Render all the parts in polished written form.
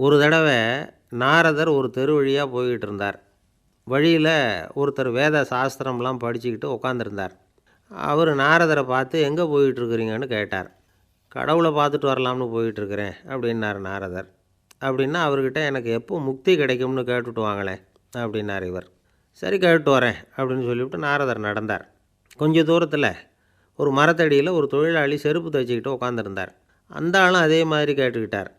ஒரு தடவை நாரதர் ஒரு தெரு வழியாக போய்கிட்டு இருந்தார். வழியில் ஒருத்தர் வேத சாஸ்திரம்லாம் படிச்சுக்கிட்டு உட்காந்துருந்தார். அவர் நாரதரை பார்த்து எங்கே போயிட்டுருக்குறீங்கன்னு கேட்டார். கடவுளை பார்த்துட்டு வரலாம்னு போயிட்டுருக்கிறேன் அப்படின்னார் நாரதர். அப்படின்னா அவர்கிட்ட எனக்கு எப்போ முக்தி கிடைக்கும்னு கேட்டுட்டு வாங்களேன் அப்படின்னார் இவர். சரி கேட்டு வரேன் அப்படின்னு சொல்லிவிட்டு நாரதர் நடந்தார். கொஞ்சம் தூரத்தில் ஒரு மரத்தடியில் ஒரு தொழிலாளி செருப்பு தைச்சிக்கிட்டு உட்காந்துருந்தார். அந்த ஆளும் அதே மாதிரி கேட்டுக்கிட்டார்.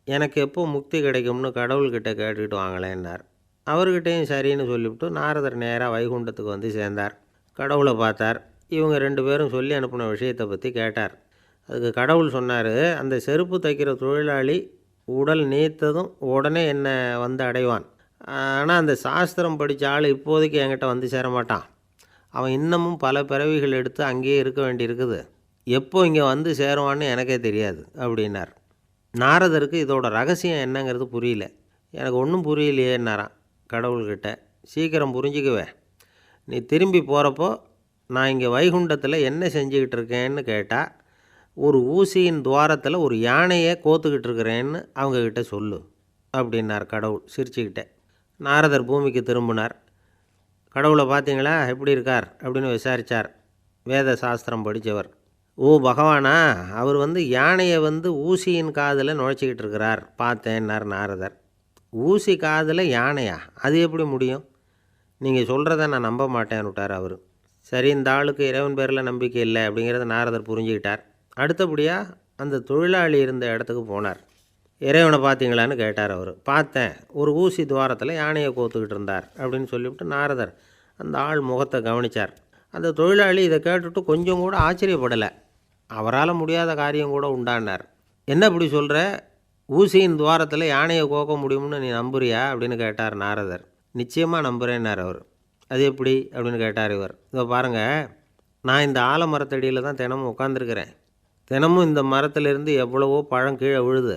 எனக்கு எப்போ முக்தி கிடைக்கும்னு கடவுள்கிட்ட கேட்டுக்கிட்டு வாங்களேன்னார். அவர்கிட்டையும் சரின்னு சொல்லிவிட்டு நாரதர் நேராக வைகுண்டத்துக்கு வந்து சேர்ந்தார். கடவுளை பார்த்தார். இவங்க 2 பேரும் சொல்லி அனுப்பின விஷயத்தை பற்றி கேட்டார். அதுக்கு கடவுள் சொன்னார், அந்த செருப்பு தைக்கிற தொழிலாளி உடல் நீத்ததும் உடனே என்னை வந்து அடைவான். ஆனால் அந்த சாஸ்திரம் படித்த ஆள் இப்போதைக்கு என்கிட்ட வந்து சேரமாட்டான். அவன் இன்னமும் பல பிறவிகள் எடுத்து அங்கேயே இருக்க வேண்டியிருக்குது. எப்போ இங்கே வந்து சேருவான்னு எனக்கே தெரியாது அப்படின்னார். நாரதருக்கு இதோட ரகசியம் என்னங்கிறது புரியல. எனக்கு ஒன்றும் புரியலையேன்னாரான் கடவுள்கிட்ட. சீக்கிரம் புரிஞ்சுக்குவேன், நீ திரும்பி போகிறப்போ நான் இங்கே வைகுண்டத்தில் என்ன செஞ்சுக்கிட்டு இருக்கேன்னு கேட்டால், ஒரு ஊசியின் துவாரத்தில் ஒரு யானையை கோத்துக்கிட்டு இருக்கிறேன்னு அவங்கக்கிட்ட சொல்லு அப்படின்னார் கடவுள் சிரிச்சுக்கிட்டே. நாரதர் பூமிக்கு திரும்பினார். கடவுளை பார்த்தீங்களா, எப்படி இருக்கார் அப்படின்னு விசாரித்தார் வேத சாஸ்திரம் படித்தவர். ஓ பகவானா, அவர் யானையை ஊசியின் காதில் நுழைச்சிக்கிட்டு இருக்கிறார் பார்த்தேன்னார் நாரதர். ஊசி காதில் யானையா, அது எப்படி முடியும்? நீங்கள் சொல்கிறத நான் நம்ப மாட்டேன்னு விட்டார் அவர். சரி, இந்த ஆளுக்கு இறைவன் பேரில் நம்பிக்கை இல்லை அப்படிங்கிறத நாரதர் புரிஞ்சுக்கிட்டார். அடுத்தபடியாக அந்த தொழிலாளி இருந்த இடத்துக்கு போனார். இறைவனை பார்த்தீங்களான்னு கேட்டார் அவர். பார்த்தேன், ஒரு ஊசி துவாரத்தில் யானையை கோத்துக்கிட்டு இருந்தார் அப்படின்னு சொல்லிவிட்டு நாரதர் அந்த ஆள் முகத்தை கவனித்தார். அந்த தொழிலாளி இதை கேட்டுட்டு கொஞ்சம் கூட ஆச்சரியப்படலை. அவரால் முடியாத காரியம் கூட உண்டானார். என்ன இப்படி சொல்கிற, ஊசியின் துவாரத்தில் யானையை கோக்க முடியும்னு நீ நம்புறியா அப்படின்னு கேட்டார் நாரதர். நிச்சயமாக நம்புகிறேன்னார் அவர். அது எப்படி அப்படின்னு கேட்டார் இவர். இதோ பாருங்கள், நான் இந்த ஆலமரத்தடியில் தான் தினமும் உட்காந்துருக்கிறேன். தினமும் இந்த மரத்திலிருந்து எவ்வளவோ பழம் கீழே விழுது.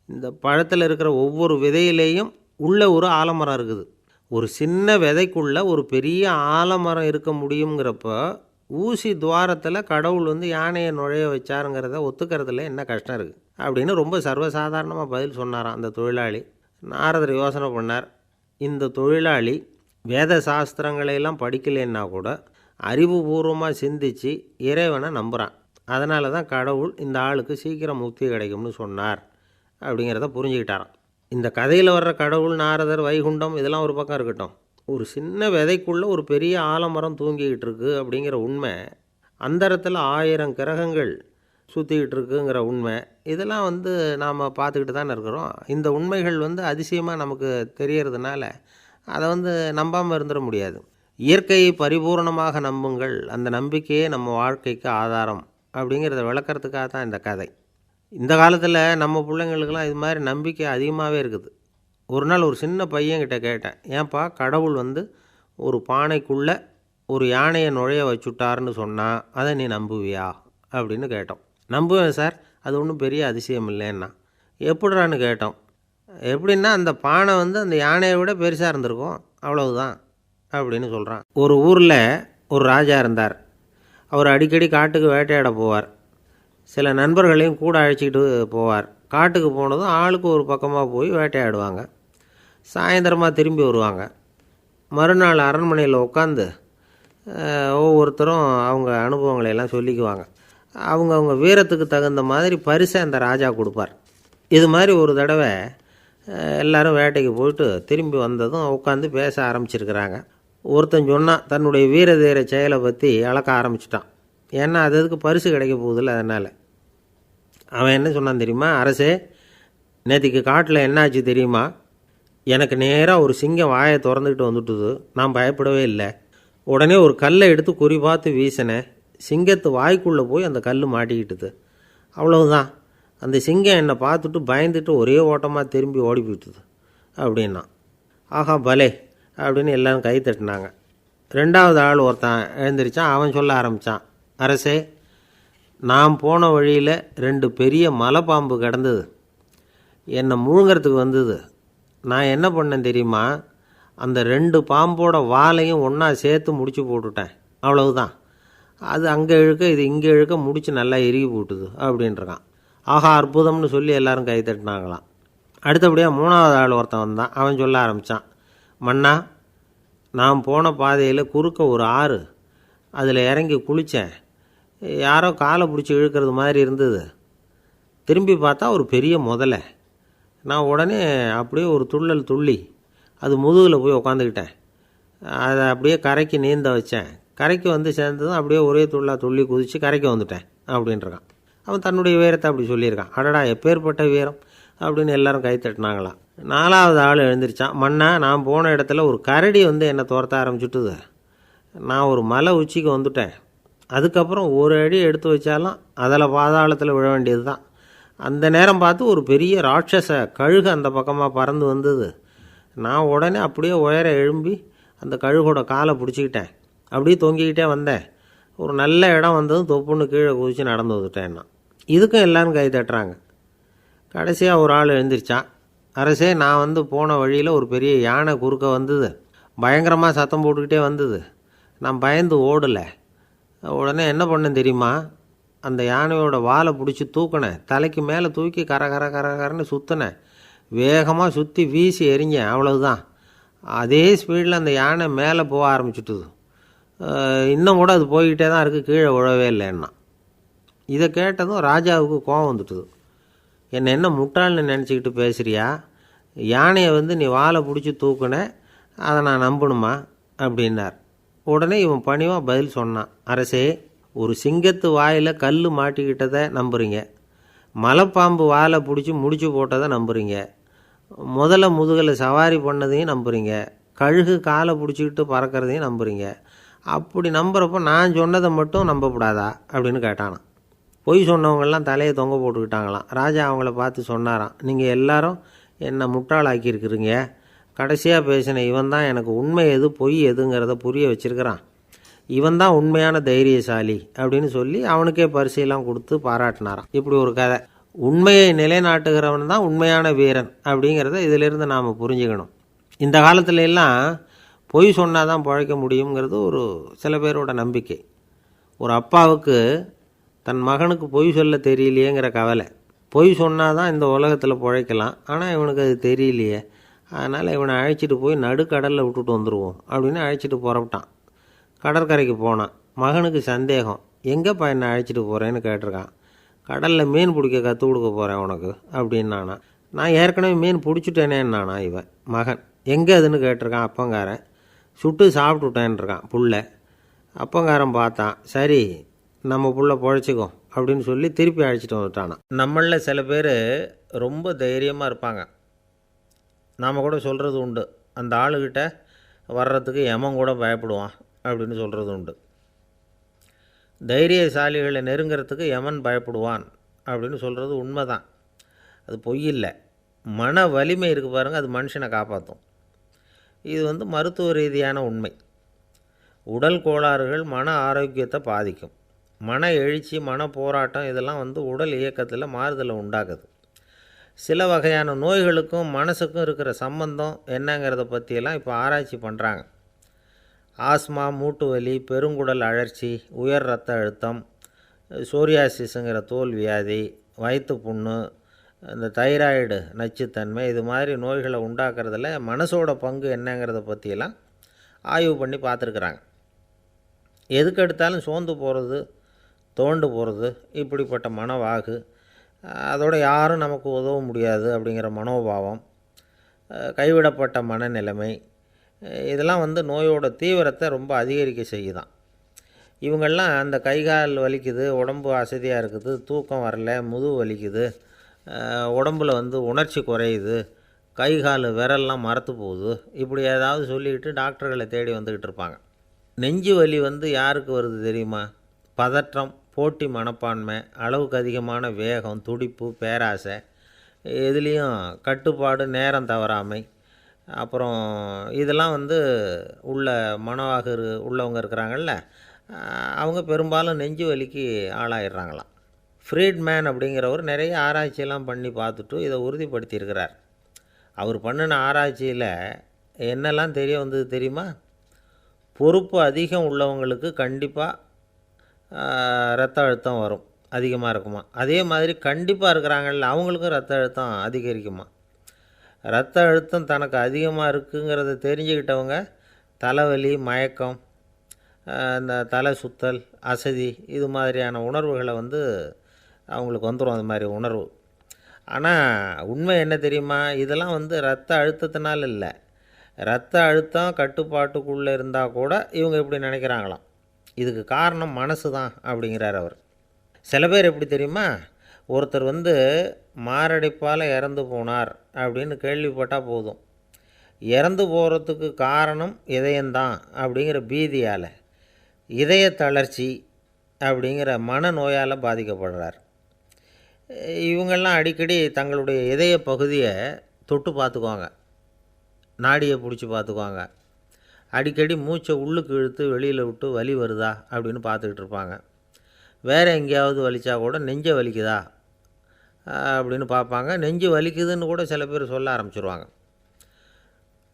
இந்த பழத்தில் இருக்கிற ஒவ்வொரு விதையிலேயும் உள்ள ஒரு ஆலமரம் இருக்குது. ஒரு சின்ன விதைக்குள்ளே ஒரு பெரிய ஆலமரம் இருக்க முடியுங்கிறப்போ ஊசி துவாரத்தில் கடவுள் யானையை நுழைய வச்சாருங்கிறத ஒத்துக்கிறதுல என்ன கஷ்டம் இருக்குது அப்படின்னு ரொம்ப சர்வசாதாரணமாக பதில் சொன்னாராம் அந்த தொழிலாளி. நாரதர் யோசனை பண்ணார். இந்த தொழிலாளி வேத சாஸ்திரங்களையெல்லாம் படிக்கலைன்னா கூட அறிவுபூர்வமாக சிந்தித்து இறைவனை நம்புகிறான். அதனால தான் கடவுள் இந்த ஆளுக்கு சீக்கிரம் முக்தி கிடைக்கும்னு சொன்னார் அப்படிங்கிறத புரிஞ்சுக்கிட்டாராம். இந்த கதையில் வர்ற கடவுள், நாரதர், வைகுண்டம் இதெல்லாம் ஒரு பக்கம் இருக்கட்டும், ஒரு சின்ன விதைக்குள்ளே ஒரு பெரிய ஆலமரம் தூங்கிக்கிட்டு இருக்குது அப்படிங்கிற உண்மை, அந்தரத்தில் 1000 கிரகங்கள் சுற்றிக்கிட்டு இருக்குங்கிற உண்மை, இதெல்லாம் நாம் பார்த்துக்கிட்டு தானே இருக்கிறோம். இந்த உண்மைகள் அதிசயமாக நமக்கு தெரியறதுனால அதை நம்பாமல் இருந்துட முடியாது. இயற்கையை பரிபூர்ணமாக நம்புங்கள், அந்த நம்பிக்கையே நம்ம வாழ்க்கைக்கு ஆதாரம் அப்படிங்கிறத விளக்கிறதுக்காக தான் இந்த கதை. இந்த காலத்தில் நம்ம பிள்ளைங்களுக்கெல்லாம் இது மாதிரி நம்பிக்கை அதிகமாகவே இருக்குது. ஒரு நாள் ஒரு சின்ன பையன்கிட்ட கேட்டேன், ஏன்பா கடவுள் ஒரு பானைக்குள்ளே ஒரு யானையை நுழைய வச்சுட்டார்னு சொன்னால் அதை நீ நம்புவியா அப்படின்னு கேட்டோம். நம்புவேன் சார், அது ஒன்றும் பெரிய அதிசயம் இல்லைன்னா. எப்படிறான்னு கேட்டோம். எப்படின்னா அந்த பானை அந்த யானையை விட பெருசாக இருந்திருக்கும், அவ்வளவுதான் அப்படின்னு சொல்கிறான். ஒரு ஊரில் ஒரு ராஜா இருந்தார். அவர் அடிக்கடி காட்டுக்கு வேட்டையாட போவார். சில நண்பர்களையும் கூட அழைச்சிக்கிட்டு போவார். காட்டுக்கு போனதும் ஆளுக்கு ஒரு பக்கமாக போய் வேட்டையாடுவாங்க. சாயந்தரமாக திரும்பி வருவாங்க. மறுநாள் அரண்மனையில் உட்காந்து ஒவ்வொருத்தரும் அவங்க அனுபவங்களை எல்லாம் சொல்லிக்குவாங்க. அவங்க வீரத்துக்கு தகுந்த மாதிரி பரிசை அந்த ராஜா கொடுப்பார். இது மாதிரி ஒரு தடவை எல்லோரும் வேட்டைக்கு போயிட்டு திரும்பி வந்ததும் உட்காந்து பேச ஆரம்பிச்சிருக்கிறாங்க. ஒருத்தன் சொன்னான், தன்னுடைய வீர தீர செயலை பற்றி அளக்க ஆரம்பிச்சிட்டான். ஏன்னா அதுக்கு பரிசு கிடைக்க போகுதில்ல, அதனால். அவன் என்ன சொன்னான் தெரியுமா? அரசே, நேற்றுக்கு காட்டில் என்னாச்சு தெரியுமா? எனக்கு நேராக ஒரு சிங்கம் வாயை திறந்துக்கிட்டு வந்துட்டுது. நான் பயப்படவே இல்லை. உடனே ஒரு கல்லை எடுத்து குறி பார்த்து வீசினேன். சிங்கத்து வாய்க்குள்ளே போய் அந்த கல் மாட்டிக்கிட்டுது. அவ்வளவுதான். அந்த சிங்கம் என்னை பார்த்துட்டு பயந்துட்டு ஒரே ஓட்டமாக திரும்பி ஓடி போயிட்டுது அப்படின்னா. ஆஹா பலே அப்படின்னு எல்லோரும் கை தட்டினாங்க. 2வது ஆள் ஒருத்தன் எழுந்திரிச்சான். அவன் சொல்ல ஆரம்பித்தான், அரசே, நான் போன வழியில் 2 பெரிய மலைப்பாம்பு கிடந்தது. என்னை முழுங்கிறதுக்கு வந்தது. நான் என்ன பண்ணேன் தெரியுமா? அந்த 2 பாம்போட வாலையும் ஒன்றா சேர்த்து முடிச்சு போட்டுட்டேன். அவ்வளவுதான். அது அங்கே இழுக்க இது இங்கே இழுக்க முடிச்சு நல்லா எருகி போட்டுது அப்படின்றான். ஆஹா அற்புதம்னு சொல்லி எல்லாரும் கை தட்டினாங்களாம். அடுத்தபடியாக 3வது ஆள் ஒருத்தன் வந்தான். அவன் சொல்ல ஆரம்பித்தான், மன்னா, நான் போன பாதையில் குறுக்க ஒரு ஆறு, அதில் இறங்கி குளித்தேன். யாரோ காலை பிடிச்சி இழுக்கிறது மாதிரி இருந்தது. திரும்பி பார்த்தா ஒரு பெரிய முதலை. நான் உடனே அப்படியே ஒரு துள்ளல் துள்ளி அது முதுகில் போய் உக்காந்துக்கிட்டேன். அதை அப்படியே கரைக்கு நீந்த வச்சேன். கரைக்கு வந்து சேர்ந்ததும் அப்படியே ஒரே துள்ளி குதித்து கரைக்கு வந்துட்டேன் அப்படின்றான். அவன் தன்னுடைய வீரத்தை அப்படி சொல்லியிருக்கான். அடடா, எப்பேற்பட்ட வீரம் அப்படின்னு எல்லாரும் கை தட்டினாங்களாம். 4வது ஆள் எழுந்திரிச்சான். மன்னா, நான் போன இடத்துல ஒரு கரடி வந்து என்னை துரத்த ஆரம்பிச்சுட்டுது. நான் ஒரு மலை உச்சிக்கு வந்துட்டேன். அதுக்கப்புறம் ஒரு அடி எடுத்து வச்சாலும் அதில் பாதாளத்தில் விழ வேண்டியது தான். அந்த நேரம் பார்த்து ஒரு பெரிய ராட்சச கழுகு அந்த பக்கமாக பறந்து வந்தது. நான் உடனே அப்படியே உயர எழும்பி அந்த கழுகோட காலை பிடிச்சிக்கிட்டேன். அப்படியே தொங்கிக்கிட்டே வந்தேன். ஒரு நல்ல இடம் வந்ததும் தொப்புன்னு கீழே குதித்து நடந்து வந்துட்டேன்னா. இதுக்கும் எல்லோரும் கை தட்டுறாங்க. கடைசியாக ஒரு ஆள் எழுந்திரிச்சான். அரசே, நான் வந்து போன வழியில் ஒரு பெரிய யானை குறுக்க வந்தது. பயங்கரமாக சத்தம் போட்டுக்கிட்டே வந்தது. நான் பயந்து ஓடலை. உடனே என்ன பண்ணேன் தெரியுமா? அந்த யானையோட வாலை பிடிச்சி தூக்கினேன். தலைக்கு மேலே தூக்கி கரன்னு சுற்றினேன். வேகமாக சுற்றி வீசி எறிஞ்சேன். அவ்வளவுதான். அதே ஸ்பீடில் அந்த யானை மேலே போக ஆரம்பிச்சுட்டுது. இன்னும் கூட அது போய்கிட்டே தான் இருக்குது, கீழே விழவே இல்லைன்னா. இதை கேட்டதும் ராஜாவுக்கு கோபம் வந்துட்டுது. என்னை என்ன முட்டாள்னு நினச்சிக்கிட்டு பேசுகிறியா? யானையை வந்து நீ வாலை பிடிச்சி தூக்குன, அதை நான் நம்பணுமா அப்படின்னார். உடனே இவன் பணிவாக பதில் சொன்னான். அரசே, ஒரு சிங்கத்து வாயில் கல் மாட்டிக்கிட்டதை நம்புறீங்க, மலைப்பாம்பு வாலை பிடிச்சி முடிச்சு போட்டதை நம்புறீங்க, முதல்ல முதுகில் சவாரி பண்ணதையும் நம்புறீங்க, கழுகு காலை பிடிச்சிக்கிட்டு பறக்கிறதையும் நம்புறீங்க. அப்படி நம்புகிறப்போ நான் சொன்னதை மட்டும் நம்பக்கூடாதா அப்படின்னு கேட்டானான். பொய் சொன்னவங்கெல்லாம் தலையை தொங்க போட்டுக்கிட்டாங்களாம். ராஜா அவங்கள பார்த்து சொன்னாராம், நீங்கள் எல்லாரும் என்னை முட்டாளாக்கியிருக்கிறீங்க. கடைசியாக பேசின இவன் தான் எனக்கு உண்மை எது பொய் எதுங்கிறத புரிய வச்சிருக்கிறான். இவன் தான் உண்மையான தைரியசாலி அப்படின்னு சொல்லி அவனுக்கே பரிசையெல்லாம் கொடுத்து பாராட்டினாராம். இப்படி ஒரு கதை. உண்மையை நிலைநாட்டுகிறவன் தான் உண்மையான வீரன் அப்படிங்கிறத இதிலிருந்து நாம் புரிஞ்சுக்கணும். இந்த காலத்துல எல்லாம் பொய் சொன்னால் தான் பிழைக்க முடியுங்கிறது ஒரு சில பேரோட நம்பிக்கை. ஒரு அப்பாவுக்கு தன் மகனுக்கு பொய் சொல்ல தெரியலையேங்கிற கவலை. பொய் சொன்னால் தான் இந்த உலகத்தில் பிழைக்கலாம், ஆனால் இவனுக்கு அது தெரியலையே, அதனால் இவனை அழைச்சிட்டு போய் நடுக்கடலில் விட்டுட்டு வந்துடுவோம் அப்படின்னு அழைச்சிட்டு புறப்பட்டான். கடற்கரைக்கு போனான். மகனுக்கு சந்தேகம், எங்கேப்பா என்னை அழைச்சிட்டு போகிறேன்னு கேட்டிருக்கான். கடலில் மீன் பிடிக்க கற்றுக் கொடுக்க போகிறேன் உனக்கு அப்படின்னானா. நான் ஏற்கனவே மீன் பிடிச்சிட்டேனேன்னானா இவன் மகன். எங்கே அதுன்னு கேட்டிருக்கான் அப்பங்காரன். சுட்டு சாப்பிட்டுட்டேன்ருக்கான் புள்ள. அப்பங்காரன் பார்த்தான், சரி நம்ம புள்ள பொழைச்சிக்கோ அப்படின்னு சொல்லி திருப்பி அழைச்சிட்டு வந்துட்டானா. நம்மளில் சில பேர் ரொம்ப தைரியமாக இருப்பாங்க. நாம் கூட சொல்கிறது உண்டு, அந்த ஆளுகிட்ட வர்றதுக்கு எமன் கூட பயப்படுவான் அப்படின்னு சொல்கிறது உண்டு. தைரியசாலிகளை நெருங்கிறதுக்கு எமன் பயப்படுவான் அப்படின்னு சொல்கிறது உண்மை தான். அது பொய் இல்லை. மன வலிமை இருக்குது பாருங்கள், அது மனுஷனை காப்பாற்றும். இது வந்து மருத்துவ ரீதியான உண்மை. உடல் கோளாறுகள் மன ஆரோக்கியத்தை பாதிக்கும். மன எழுச்சி, மன போராட்டம் இதெல்லாம் வந்து உடல் இயக்கத்தில் மாறுதலை உண்டாக்குது. சில வகையான நோய்களுக்கும் மனசுக்கும் இருக்கிற சம்பந்தம் என்னங்கிறத பற்றியெல்லாம் இப்போ ஆராய்ச்சி பண்ணுறாங்க. ஆஸ்மா, மூட்டு வலி, பெருங்குடல் அழற்சி, உயர் இரத்த அழுத்தம், சோரியாசிஸுங்கிற தோல் வியாதி, வயிற்று புண்ணு, இந்த தைராய்டு நச்சுத்தன்மை, இது மாதிரி நோய்களை உண்டாக்குறதுல மனசோட பங்கு என்னங்கிறத பற்றியெல்லாம் ஆய்வு பண்ணி பார்த்துருக்குறாங்க. எதுக்கு எடுத்தாலும் சோர்ந்து போகிறது, தோண்டு போகிறது, இப்படிப்பட்ட மனவாகு, அதோட யாரும் நமக்கு உதவ முடியாது அப்படிங்கிற மனோபாவம், கைவிடப்பட்ட மனநிலைமை, இதெல்லாம் வந்து நோயோட தீவிரத்தை ரொம்ப அதிகரிக்க செய்யுதான். இவங்கெல்லாம் அந்த கைகால் வலிக்குது, உடம்பு அசதியாக இருக்குது, தூக்கம் வரல, முதுகு வலிக்குது, உடம்பில் வந்து உணர்ச்சி குறையுது, கை கால் விரல்லாம் மரத்து போகுது, இப்படி ஏதாவது சொல்லிக்கிட்டு டாக்டர்களை தேடி வந்துக்கிட்டு இருப்பாங்க. நெஞ்சு வலி வந்து யாருக்கு வருது தெரியுமா? பதற்றம், போட்டி மனப்பான்மை, அளவுக்கு அதிகமான வேகம், துடிப்பு, பேராசை, எதுலேயும் கட்டுப்பாடு, நேரம் தவறாமை, அப்புறம் இதெல்லாம் வந்து உள்ள மனவாக உள்ளவங்க இருக்கிறாங்கள்ல, அவங்க பெரும்பாலும் நெஞ்சு வலிக்கு ஆளாயிடுறாங்களாம். ஃப்ரீட்மேன் அப்படிங்கிறவர் நிறைய ஆராய்ச்சியெல்லாம் பண்ணி பார்த்துட்டு இதை உறுதிப்படுத்தியிருக்கிறார். அவர் பண்ணின ஆராய்ச்சியில் என்னெல்லாம் தெரிய வந்தது தெரியுமா? பொறுப்பு அதிகம் உள்ளவங்களுக்கு கண்டிப்பாக இரத்த அழுத்தம் வரும், அதிகமாக இருக்குமா. அதே மாதிரி கண்டிப்பாக இருக்கிறாங்கல்ல, அவங்களுக்கும் இரத்த அழுத்தம் அதிகரிக்குமா. இரத்த அழுத்தம் தனக்கு அதிகமாக இருக்குங்கிறத தெரிஞ்சுக்கிட்டவங்க தலைவலி, மயக்கம், இந்த தலை சுத்தல், அசதி இது மாதிரியான உணர்வுகளை அவங்களுக்கு வந்துடும், அது மாதிரி உணர்வு. ஆனால் உண்மை என்ன தெரியுமா? இதெல்லாம் இரத்த அழுத்தத்தினால இல்லை. இரத்த அழுத்தம் கட்டுப்பாட்டுக்குள்ளே இருந்தால் கூட இவங்க இப்படி நினைக்கிறாங்களாம். இதுக்கு காரணம் மனசு தான் அப்படிங்கிறார் அவர். சில பேர் எப்படி தெரியுமா? ஒருத்தர் மாரடைப்பால் இறந்து போனார் அப்படின்னு கேள்விப்பட்டால் போதும், இறந்து போகிறதுக்கு காரணம் இதயம்தான் அப்படிங்கிற பீதியால், இதய தளர்ச்சி அப்படிங்கிற மனநோயால் பாதிக்கப்படுறார். இவங்கெல்லாம் அடிக்கடி தங்களுடைய இதய பகுதியை தொட்டு பார்த்துக்குவாங்க, நாடியை பிடிச்சி பார்த்துக்குவாங்க. அடிக்கடி மூச்சை உள்ளுக்கு இழுத்து வெளியில் விட்டு வலி வருதா அப்படின்னு பார்த்துக்கிட்டு இருப்பாங்க. வேறு எங்கேயாவது வலிச்சா கூட நெஞ்சை வலிக்குதா அப்படின்னு பார்ப்பாங்க. நெஞ்சு வலிக்குதுன்னு கூட சில பேர் சொல்ல ஆரம்பிச்சிருவாங்க.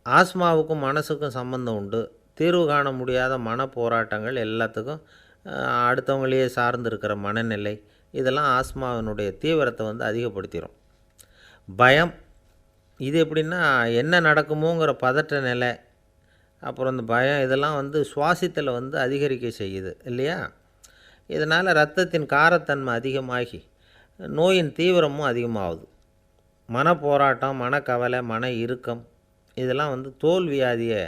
ஆஸ்மாவுக்கும் மனசுக்கும் சம்பந்தம் உண்டு. தீர்வு காண முடியாத மன போராட்டங்கள் எல்லாத்துக்கும் அடுத்தவங்களையே சார்ந்து இருக்கிற மனநிலை, இதெல்லாம் ஆஸ்மாவினுடைய தீவிரத்தை அதிகப்படுத்திடும். பயம், இது எப்படின்னா என்ன நடக்குமோங்கிற பதற்ற நிலை, அப்புறம் இந்த பயம் இதெல்லாம் சுவாசித்தலை அதிகரிக்க செய்யுது இல்லையா? இதனால் இரத்தத்தின் காரத்தன்மை அதிகமாகி நோயின் தீவிரமும் அதிகமாகுது. மன போராட்டம், மனக்கவலை, மன இறுக்கம் இதெல்லாம் தோல் வியாதியை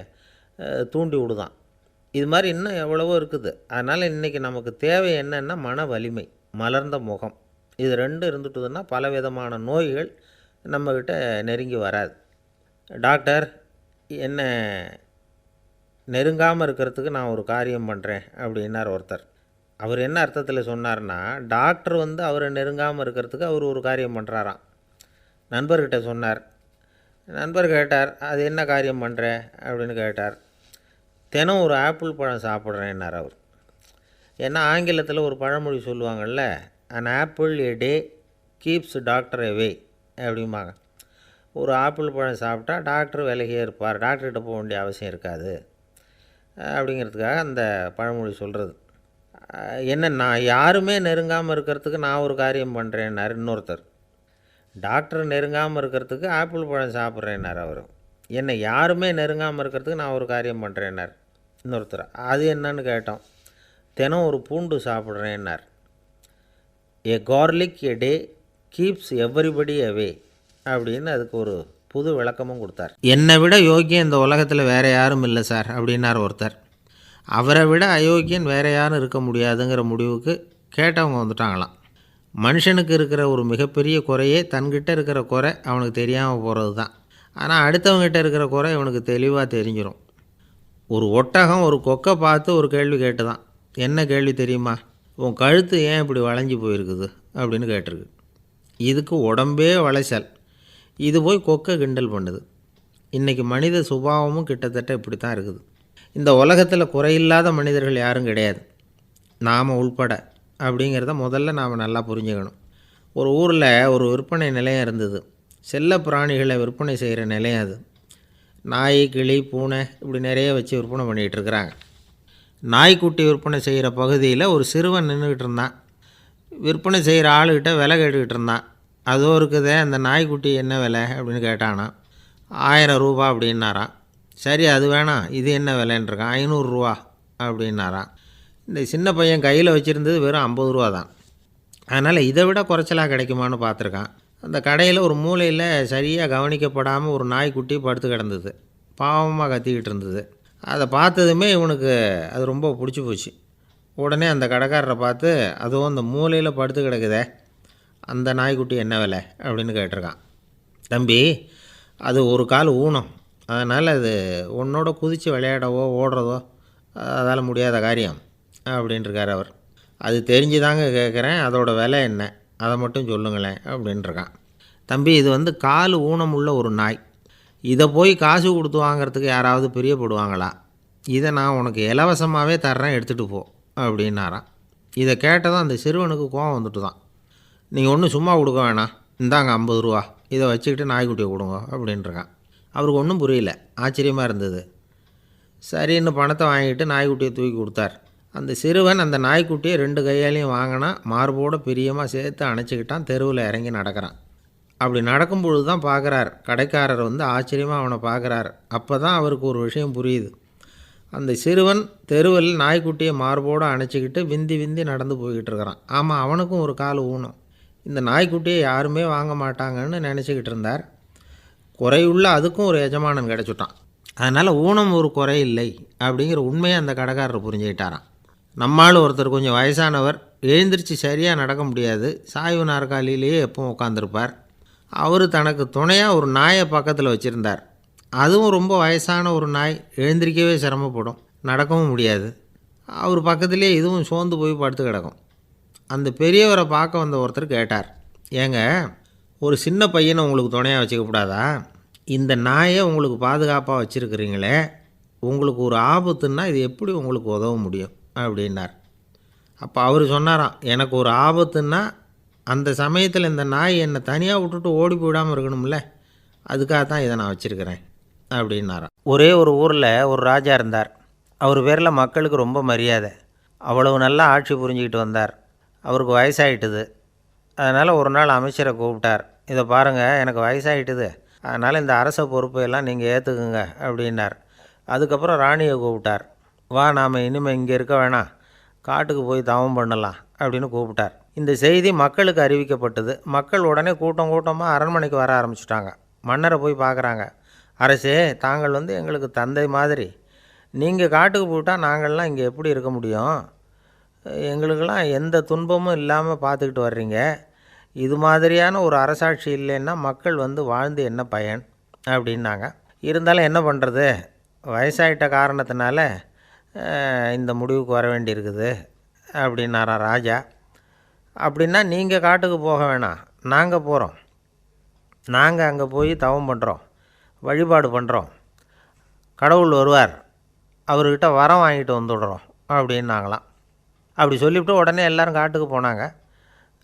தூண்டி விடுதான். இது மாதிரி இன்னும் எவ்வளவோ இருக்குது. அதனால் இன்றைக்கி நமக்கு தேவை என்னென்னா மன வலிமை, மலர்ந்த முகம். இது ரெண்டும் இருந்துட்டுதுன்னா பலவிதமான நோய்கள் நம்மக்கிட்ட நெருங்கி வராது. டாக்டர் என்ன நெருங்காமல் இருக்கிறதுக்கு நான் ஒரு காரியம் பண்ணுறேன் அப்படின்னார் ஒருத்தர். அவர் என்ன அர்த்தத்தில் சொன்னார்னா, டாக்டர் அவரை நெருங்காமல் இருக்கிறதுக்கு அவர் ஒரு காரியம் பண்ணுறாராம். நண்பர்கிட்ட சொன்னார். நண்பர் கேட்டார், அது என்ன காரியம் பண்ணுற அப்படின்னு கேட்டார். தினம் ஒரு ஆப்பிள் பழம் சாப்பிட்றேன்னார் அவர். ஏன்னா ஆங்கிலத்தில் ஒரு பழமொழி சொல்லுவாங்கள்ல, an apple a day keeps doctor away அப்படிம்பாங்க. ஒரு ஆப்பிள் பழம் சாப்பிட்டா டாக்டர் விலகியே இருப்பார், டாக்டர்கிட்ட போக வேண்டிய அவசியம் இருக்காது அப்படிங்கிறதுக்காக அந்த பழமொழி சொல்கிறது. என்ன, நான் யாருமே நெருங்காமல் இருக்கிறதுக்கு நான் ஒரு காரியம் பண்ணுறேன்னார் இன்னொருத்தர். டாக்டர் நெருங்காமல் இருக்கிறதுக்கு ஆப்பிள் பழம் சாப்பிட்றேன்னார் அவர். என்னை யாருமே நெருங்காமல் இருக்கிறதுக்கு நான் ஒரு காரியம் பண்ணுறேன்னார் இன்னொருத்தர். அது என்னன்னு கேட்டோம். தினம் ஒரு பூண்டு சாப்பிட்றேன்னார். ஏ கார்லிக் எ டே கீப்ஸ் எவ்ரிபடி அவே அப்படின்னு அதுக்கு ஒரு புது விளக்கமும் கொடுத்தார். என்னை விட யோக்கியம் இந்த உலகத்தில் வேறு யாரும் இல்லை சார் அப்படின்னார் ஒருத்தர். அவரை விட அயோக்கியன் வேறு யாரும் இருக்க முடியாதுங்கிற முடிவுக்கு கேட்டவங்க வந்துட்டாங்களாம். மனுஷனுக்கு இருக்கிற ஒரு மிகப்பெரிய குறையே தன்கிட்ட இருக்கிற குறை அவனுக்கு தெரியாமல் போகிறது தான். ஆனால் அடுத்தவங்ககிட்ட இருக்கிற குறை இவனுக்கு தெளிவாக தெரிஞ்சிடும். ஒரு ஒட்டகம் ஒரு கொக்கை பார்த்து ஒரு கேள்வி கேட்டு தான். என்ன கேள்வி தெரியுமா? உன் கழுத்து ஏன் இப்படி வளைஞ்சி போயிருக்குது அப்படின்னு கேட்டிருக்கு. இதுக்கு உடம்பே வளைச்சல். இது போய் கொக்கை கிண்டல் பண்ணுது. இன்றைக்கி மனித சுபாவமும் கிட்டத்தட்ட இப்படி தான் இருக்குது. இந்த உலகத்தில் குறையில்லாத மனிதர்கள் யாரும் கிடையாது, நாம் உள்பட அப்படிங்கிறத முதல்ல நாம் நல்லா புரிஞ்சுக்கணும். ஒரு ஊரில் ஒரு விற்பனை நிலையம் இருந்தது. செல்ல பிராணிகளை விற்பனை செய்கிற நிலையம் அது. நாய், கிளி, பூனை இப்படி நிறைய வச்சு விற்பனை பண்ணிகிட்ருக்குறாங்க. நாய்க்குட்டி விற்பனை செய்கிற பகுதியில் ஒரு சிறுவன் நின்றுக்கிட்டு இருந்தான். விற்பனை செய்கிற ஆளுக்கிட்ட விலை கேட்டுக்கிட்டு இருந்தான். அதோ இருக்குதே அந்த நாய்க்குட்டி என்ன விலை அப்படின்னு கேட்டானா. 1000 ரூபா அப்படின்னாரான். சரி அது வேணாம், இது என்ன விலைன்றிருக்கான். 500 ரூபா அப்படின்னாரான். இந்த சின்ன பையன் கையில் வச்சுருந்தது வெறும் 50 ரூபா தான். அதனால் இதை விட குறைச்சலாக கிடைக்குமான்னு பார்த்துருக்கான். அந்த கடையில் ஒரு மூலையில் சரியாக கவனிக்கப்படாமல் ஒரு நாய்க்குட்டி படுத்து கிடந்தது. பாவமாக கத்திக்கிட்டு இருந்தது. அதை பார்த்ததுமே இவனுக்கு அது ரொம்ப பிடிச்சி போச்சு. உடனே அந்த கடைக்காரரை பார்த்து, அதுவும் அந்த மூலையில் படுத்து கிடக்குதே அந்த நாய்க்குட்டி என்ன விலை அப்படின்னு கேட்டிருக்கான். தம்பி, அது ஒரு கால் ஊனம், அதனால் அது உன்னோட குதித்து விளையாடவோ ஓடுறதோ அதால் முடியாத காரியம் அப்படின்ட்டுருக்கார் அவர். அது தெரிஞ்சு தாங்க கேட்குறேன், அதோட விலை என்ன அதை மட்டும் சொல்லுங்களேன் அப்படின்ட்டுருக்கான். தம்பி, இது கால் ஊனம் உள்ள ஒரு நாய். இதை போய் காசு கொடுத்து வாங்கிறதுக்கு யாராவது பிரியப்படுவாங்களா? இதை நான் உனக்கு இலவசமாகவே தர்றேன், எடுத்துகிட்டு போ அப்படின்னாரான். இதை கேட்டதும் அந்த சிறுவனுக்கு கோவம் வந்துட்டு தான். நீங்கள் ஒன்றும் சும்மா கொடுக்க வேணாம், இந்தாங்க 50 ரூபா, இதை வச்சுக்கிட்டு நாய்க்குட்டியை கொடுங்க அப்படின்ட்டுருக்கான். அவருக்கு ஒன்றும் புரியல, ஆச்சரியமாக இருந்தது. சரின்னு பணத்தை வாங்கிட்டு நாய்க்குட்டியை தூக்கி கொடுத்தார். அந்த சிறுவன் அந்த நாய்க்குட்டியை 2 கையாலையும் வாங்கினா, மார்போடு பிரியமாக சேர்த்து அணைச்சிக்கிட்டான். தெருவில் இறங்கி நடக்கிறான். அப்படி நடக்கும்பொழுது தான் பார்க்குறார், கடைக்காரர் வந்து ஆச்சரியமாக அவனை பார்க்குறார். அப்போ தான் அவருக்கு ஒரு விஷயம் புரியுது. அந்த சிறுவன் தெருவில் நாய்க்குட்டியை மார்போடு அணைச்சிக்கிட்டு விந்தி விந்தி நடந்து போய்கிட்டு இருக்கிறான். ஆமாம், அவனுக்கும் ஒரு கால் ஊனம். இந்த நாய்க்குட்டியை யாருமே வாங்க மாட்டாங்கன்னு நினச்சிக்கிட்டு இருந்தார். குறையுள்ள அதுக்கும் ஒரு எஜமானன் கிடச்சிட்டான். அதனால் ஊனம் ஒரு குறை இல்லை அப்படிங்கிற உண்மையை அந்த கடைக்காரர் புரிஞ்சுக்கிட்டாராம். நம்மால் ஒருத்தர் கொஞ்சம் வயசானவர், எழுந்திரிச்சு சரியாக நடக்க முடியாது, சாய்வு நாற்காலியிலேயே எப்பவும் உட்காந்துருப்பார். அவர் தனக்கு துணையாக ஒரு நாயை பக்கத்தில் வச்சுருந்தார். அதுவும் ரொம்ப வயசான ஒரு நாய், எழுந்திரிக்கவே சிரமப்படும், நடக்கவும் முடியாது. அவர் பக்கத்துலேயே இதுவும் சோர்ந்து போய் படுத்து கிடக்கும். அந்த பெரியவரை பார்க்க வந்த ஒருத்தர் கேட்டார், ஏங்க, ஒரு சின்ன பையனை உங்களுக்கு துணையாக வச்சுக்கப்படாதா? இந்த நாயை உங்களுக்கு பாதுகாப்பாக வச்சுருக்கிறீங்களே, உங்களுக்கு ஒரு ஆபத்துன்னா இது எப்படி உங்களுக்கு உதவ முடியும் அப்படின்னார். அப்போ அவர் சொன்னாராம், எனக்கு ஒரு ஆபத்துன்னா அந்த சமயத்தில் இந்த நாய் என்னை தனியாக விட்டுட்டு ஓடி போயிடாமல் இருக்கணும்ல, அதுக்காக தான் இதை நான் வச்சுருக்கிறேன் அப்படின்னாராம். ஒரே ஒரு ஊரில் ஒரு ராஜா இருந்தார். அவர் பேரில் மக்களுக்கு ரொம்ப மரியாதை. அவ்வளவு நல்லா ஆட்சி புரிஞ்சிக்கிட்டு வந்தார். அவருக்கு வயசாகிட்டுது. அதனால் ஒரு நாள் அமைச்சரை கூப்பிட்டார். இதை பாருங்கள், எனக்கு வயசாகிட்டுது, அதனால் இந்த அரச பொறுப்பையெல்லாம் நீங்கள் ஏற்றுக்குங்க அப்படின்னார். அதுக்கப்புறம் ராணியை கூப்பிட்டார். வா, நாம் இனிமேல் இங்கே இருக்க வேணாம், காட்டுக்கு போய் தவம் பண்ணலாம் அப்படின்னு கூப்பிட்டார். இந்த செய்தி மக்களுக்கு அறிவிக்கப்பட்டது. மக்கள் உடனே கூட்டம் கூட்டமாக அரண்மனைக்கு வர ஆரம்பிச்சிட்டாங்க. மன்னரை போய் பார்க்குறாங்க. அரசே, தாங்கள் வந்து எங்களுக்கு தந்தை மாதிரி. நீங்கள் காட்டுக்கு போயிட்டால் நாங்கள்லாம் இங்கே எப்படி இருக்க முடியும்? எங்களுக்கெல்லாம் எந்த துன்பமும் இல்லாமல் பார்த்துக்கிட்டு வர்றீங்க. இது மாதிரியான ஒரு அரசாட்சி இல்லைன்னா மக்கள் வந்து வாழ்ந்து என்ன பயன் அப்படின்னாங்க. இருந்தாலும் என்ன பண்ணுறது, வயசாயிட்ட காரணத்தினால இந்த முடிவுக்கு வர வேண்டியிருக்குது அப்படின்னாராம் ராஜா. அப்படின்னா நீங்கள் காட்டுக்கு போக வேணாம், நாங்கள் போகிறோம். நாங்கள் அங்கே போய் தவம் பண்ணுறோம், வழிபாடு பண்ணுறோம், கடவுள் வருவார், அவர்கிட்ட வரம் வாங்கிட்டு வந்துடுறோம் அப்படின்னாங்களாம். அப்படி சொல்லிவிட்டு உடனே எல்லோரும் காட்டுக்கு போனாங்க.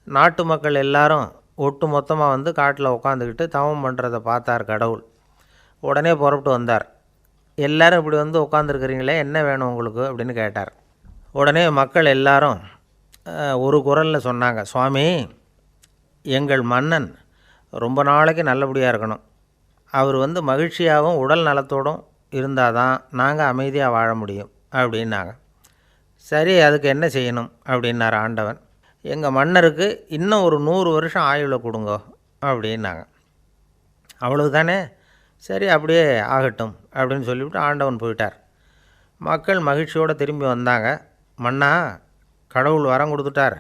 நாட்டு மக்கள் எல்லாரும் ஒட்டு மொத்தமாக வந்து காட்டில் உட்காந்துக்கிட்டு தவம் பண்ணுறதை பார்த்தார் கடவுள். உடனே புறப்பட்டு வந்தார். எல்லோரும் இப்படி வந்து உட்காந்துருக்கிறீங்களே, என்ன வேணும் உங்களுக்கு அப்படின்னு கேட்டார். உடனே மக்கள் எல்லாரும் ஒரு குரலில் சொன்னாங்க, சுவாமி, எங்கள் மன்னன் ரொம்ப நாளைக்கு நல்லபடியாக இருக்கணும். அவர் வந்து மகிழ்ச்சியாகவும் உடல் நலத்தோடும் இருந்தால் தான் நாங்கள் அமைதியாக வாழ முடியும் அப்படின்னாங்க. சரி, அதுக்கு என்ன செய்யணும் அப்படின்னார் ஆண்டவன். எங்கள் மன்னருக்கு இன்னும் ஒரு 100 வருஷம் ஆயுளை கொடுங்க அப்படின்னாங்க. அவ்வளவு தானே, சரி அப்படியே ஆகட்டும் அப்படின்னு சொல்லிவிட்டு ஆண்டவன் போயிட்டார். மக்கள் மகிழ்ச்சியோடு திரும்பி வந்தாங்க. மன்னா, கடவுள் வரம் கொடுத்துட்டார்,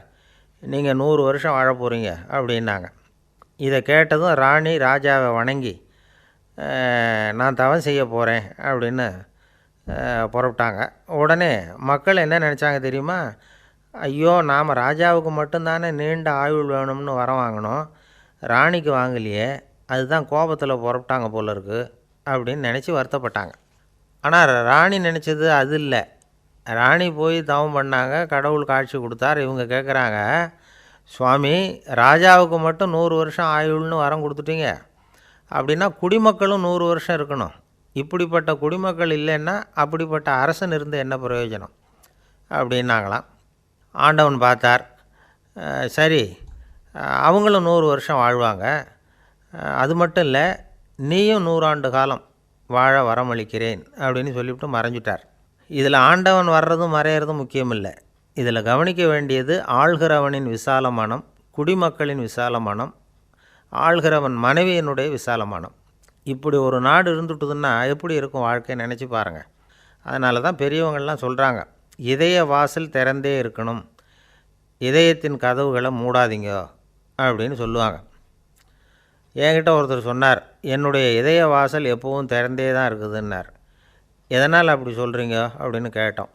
நீங்கள் 100 வருஷம் வாழ போகிறீங்க அப்படின்னாங்க. இதை கேட்டதும் ராணி ராஜாவை வணங்கி, நான் தவம் செய்ய போகிறேன் அப்படின்னு புறப்பட்டாங்க. உடனே மக்கள் என்ன நினச்சாங்க தெரியுமா? ஐயோ, நாம் ராஜாவுக்கு மட்டும்தானே நீண்ட ஆயுள் வேணும்னு வரம் வாங்கினோம், ராணிக்கு வாங்கலையே, அதுதான் கோபத்தில் புறப்பட்டாங்க போல இருக்குது அப்படின்னு நினச்சி வருத்தப்பட்டாங்க. ஆனால் ராணி நினச்சது அது இல்லை. ராணி போய் தவம் பண்ணாங்க, கடவுள் காட்சி கொடுத்தார். இவங்க கேட்குறாங்க, சுவாமி, ராஜாவுக்கு மட்டும் 100 வருஷம் ஆயுள்னு வரம் கொடுத்துட்டீங்க, அப்படின்னா குடிமக்களும் 100 வருஷம் இருக்கணும். இப்படிப்பட்ட குடிமக்கள் இல்லைன்னா அப்படிப்பட்ட அரசன் இருந்து என்ன பிரயோஜனம் அப்படின்னாங்களாம். ஆண்டவன் பார்த்தார், சரி, அவங்களும் 100 வருஷம் வாழ்வாங்க, அது மட்டும் இல்லை, நீயும் 100 ஆண்டு காலம் வாழ வரமளிக்கிறேன் அப்படின்னு சொல்லிவிட்டு மறைஞ்சிட்டார். இதில் ஆண்டவன் வர்றதும் மறையிறதும் முக்கியம் இல்லை. இதில் கவனிக்க வேண்டியது ஆள்கிறவனின் விசால மனம், குடிமக்களின் விசால மனம், ஆள்கிறவன் மனைவியினுடைய விசால மனம். இப்படி ஒரு நாடு இருந்துட்டுதுன்னா எப்படி இருக்கும் வாழ்க்கை நினச்சி பாருங்கள். அதனால தான் பெரியவங்கள்லாம் சொல்கிறாங்க, இதய வாசல் திறந்தே இருக்கணும், இதயத்தின் கதவுகளை மூடாதீங்க அப்படின்னு சொல்லுவாங்க. என்கிட்ட ஒருத்தர் சொன்னார், என்னுடைய இதய வாசல் எப்போவும் திறந்தே தான் இருக்குதுன்னார். எதனால் அப்படி சொல்கிறீங்க அப்படின்னு கேட்டோம்.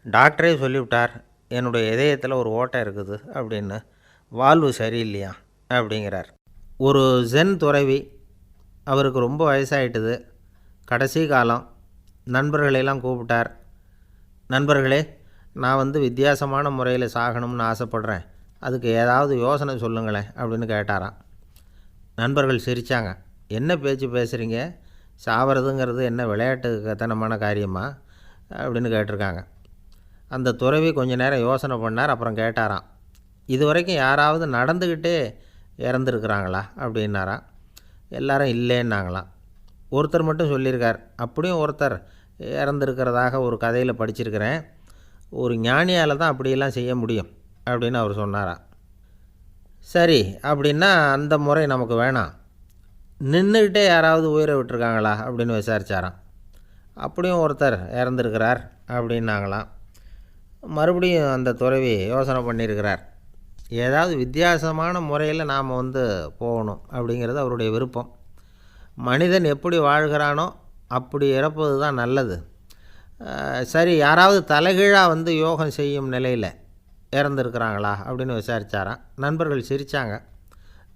டாக்டரே சொல்லிவிட்டார், என்னுடைய இதயத்தில் ஒரு ஓட்டை இருக்குது அப்படின்னு, வால்வு சரியில்லையா அப்படிங்கிறார். ஒரு ஜென் துறவி, அவருக்கு ரொம்ப வயசாகிட்டுது, கடைசி காலம். நண்பர்களெல்லாம் கூப்பிட்டார். நண்பர்களே, நான் வந்து வித்தியாசமான முறையில் சாகணும்னு ஆசைப்பட்றேன், அதுக்கு ஏதாவது யோசனை சொல்லுங்களேன் அப்படின்னு கேட்டாராம். நண்பர்கள் சிரித்தாங்க. என்ன பேச்சு பேசுகிறீங்க, சாவறதுங்கிறது என்ன விளையாட்டு கத்தனமான காரியமா அப்படின்னு கேட்டிருக்காங்க. அந்த துறவி கொஞ்ச நேரம் யோசனை பண்ணார். அப்புறம் கேட்டாராம், இது வரைக்கும் யாராவது நடந்துக்கிட்டே இறந்துருக்குறாங்களா அப்படின்னாராம். எல்லாரும் இல்லைன்னாங்களாம். ஒருத்தர் மட்டும் சொல்லியிருக்கார், அப்படியும் ஒருத்தர் இறந்துருக்கிறதாக ஒரு கதையில் படிச்சிருக்கிறேன், ஒரு ஞானியால் தான் அப்படியெல்லாம் செய்ய முடியும் அப்படின்னு அவர் சொன்னாராம். சரி அப்படின்னா அந்த முறை நமக்கு வேணாம், நின்றுக்கிட்டே யாராவது உயிரை விட்டுருக்காங்களா அப்படின்னு விசாரித்தாராம். அப்படியும் ஒருத்தர் இறந்துருக்கிறார் அப்படின்னாங்களாம். மறுபடியும் அந்த துறவி யோசனை பண்ணியிருக்கிறார், ஏதாவது வித்தியாசமான முறையில் நாம் போகணும் அப்படிங்கிறது அவருடைய விருப்பம். மனிதன் எப்படி வாழ்கிறானோ அப்படி இறப்பது தான் நல்லது. சரி, யாராவது தலைகீழாக யோகம் செய்யும் நிலையில் இறந்துருக்கிறாங்களா அப்படின்னு விசாரித்தாராம். நண்பர்கள் சிரித்தாங்க.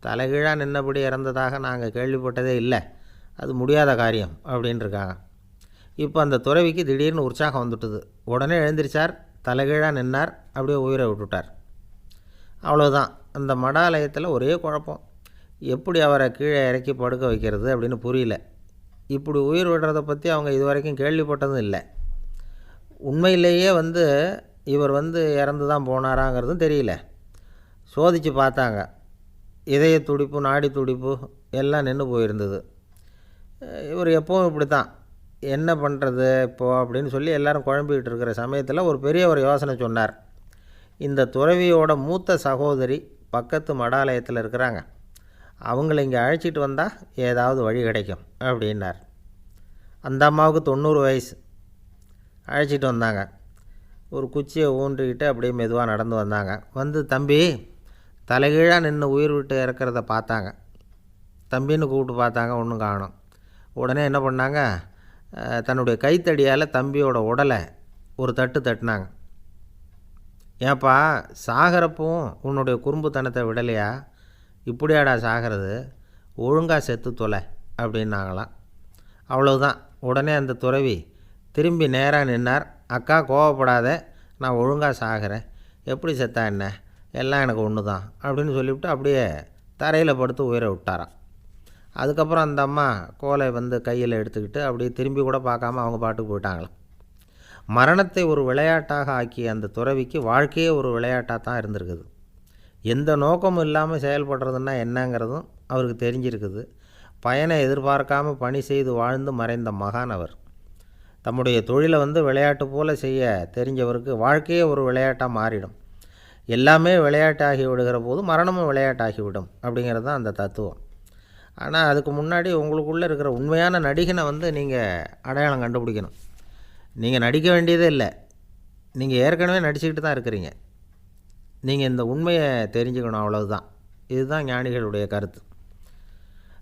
தலைகீழாக நின்னபடி இறந்ததாக நாங்கள் கேள்விப்பட்டதே இல்லை, அது முடியாத காரியம் அப்படின்ட்டுருக்காங்க. இப்போ அந்த துறவிக்கு திடீர்னு உற்சாகம் வந்துட்டுது. உடனே எழுந்திரிச்சார், தலைகீழாக நின்னார், அப்படியே உயிரை விட்டுட்டார். அவ்வளோதான். அந்த மடாலயத்தில் ஒரே குழப்பம், எப்படி அவரை கீழே இறக்கி படுக்க வைக்கிறது அப்படின்னு புரியல. இப்படி உயிர் விடுறதை பற்றி அவங்க இது வரைக்கும் கேள்விப்பட்டதும் இல்லை. உண்மையிலேயே இவர் இறந்து தான் போனாராங்கிறதும் தெரியல. சோதித்து பார்த்தாங்க, இதய துடிப்பு, நாடி துடிப்பு எல்லாம் நின்று போயிருந்தது. இவர் எப்பவும் இப்படி தான், என்ன பண்ணுறது இப்போது அப்படின்னு சொல்லி எல்லோரும் குழம்பிக்கிட்டு இருக்கிற சமயத்தில் ஒரு பெரிய ஒரு யோசனை சொன்னார். இந்த துறவியோட மூத்த சகோதரி பக்கத்து மடாலயத்தில் இருக்கிறாங்க, அவங்கள இங்கே அழைச்சிட்டு வந்தால் ஏதாவது வழி கிடைக்கும் அப்படின்னார். அந்த அம்மாவுக்கு 90 வயசு. அழைச்சிட்டு வந்தாங்க. ஒரு குச்சியை ஊன்றிக்கிட்டு அப்படியே மெதுவாக நடந்து வந்தாங்க. தம்பி, தலைகீழாக நின்று உயிர் விட்டு இறக்கிறத பார்த்தாங்க. தம்பின்னு கூப்பிட்டு பார்த்தாங்க, ஒன்றும் காணோம். உடனே என்ன பண்ணாங்க, தன்னுடைய கைத்தடியால் தம்பியோட உடலை ஒரு தட்டு தட்டினாங்க. ஏப்பா, சாகிறப்பவும் உன்னுடைய குறும்புத்தனத்தை விடலையா? இப்படியாடா சாகிறது, ஒழுங்காக செத்து தொலை அப்படின்னாங்களாம். அவ்வளவுதான். உடனே அந்த துறவி திரும்பி நேராக நின்னார். அக்கா, கோவப்படாத, நான் ஒழுங்காக சாகிறேன், எப்படி செத்தா என்ன, எல்லாம் எனக்கு ஒன்று தான் அப்படின்னு சொல்லிவிட்டு அப்படியே தரையில் படுத்து உயிரை விட்டாராம். அதுக்கப்புறம் அந்த அம்மா கோலை கையில் எடுத்துக்கிட்டு அப்படியே திரும்பி கூட பார்க்காம அவங்க பாட்டுக்கு போயிட்டாங்களாம். மரணத்தை ஒரு விளையாட்டாக ஆக்கிய அந்த துறவிக்கு வாழ்க்கையே ஒரு விளையாட்டாக தான் இருந்திருக்குது. எந்த நோக்கமும் இல்லாமல் செயல்படுறதுன்னா என்னங்கிறதும் அவருக்கு தெரிஞ்சிருக்குது. பயனை எதிர்பார்க்காமல் பணி செய்து வாழ்ந்து மறைந்த மகான் அவர். தம்முடைய தொழிலை விளையாட்டு போல் செய்ய தெரிஞ்சவருக்கு வாழ்க்கையே ஒரு விளையாட்டாக மாறிடும். எல்லாமே விளையாட்டாகி விடுகிற போது மரணமும் விளையாட்டாகிவிடும் அப்படிங்கிறது தான் அந்த தத்துவம். ஆனால் அதுக்கு முன்னாடி உங்களுக்குள்ளே இருக்கிற உண்மையான நடிகனை நீங்கள் அடையாளம் கண்டுபிடிக்கணும். நீங்கள் நடிக்க வேண்டியதே இல்லை, நீங்கள் ஏற்கனவே நடிச்சுக்கிட்டு தான் இருக்கிறீங்க. நீங்கள் இந்த உண்மையை தெரிஞ்சுக்கணும், அவ்வளவுதான். இதுதான் ஞானிகளுடைய கருத்து.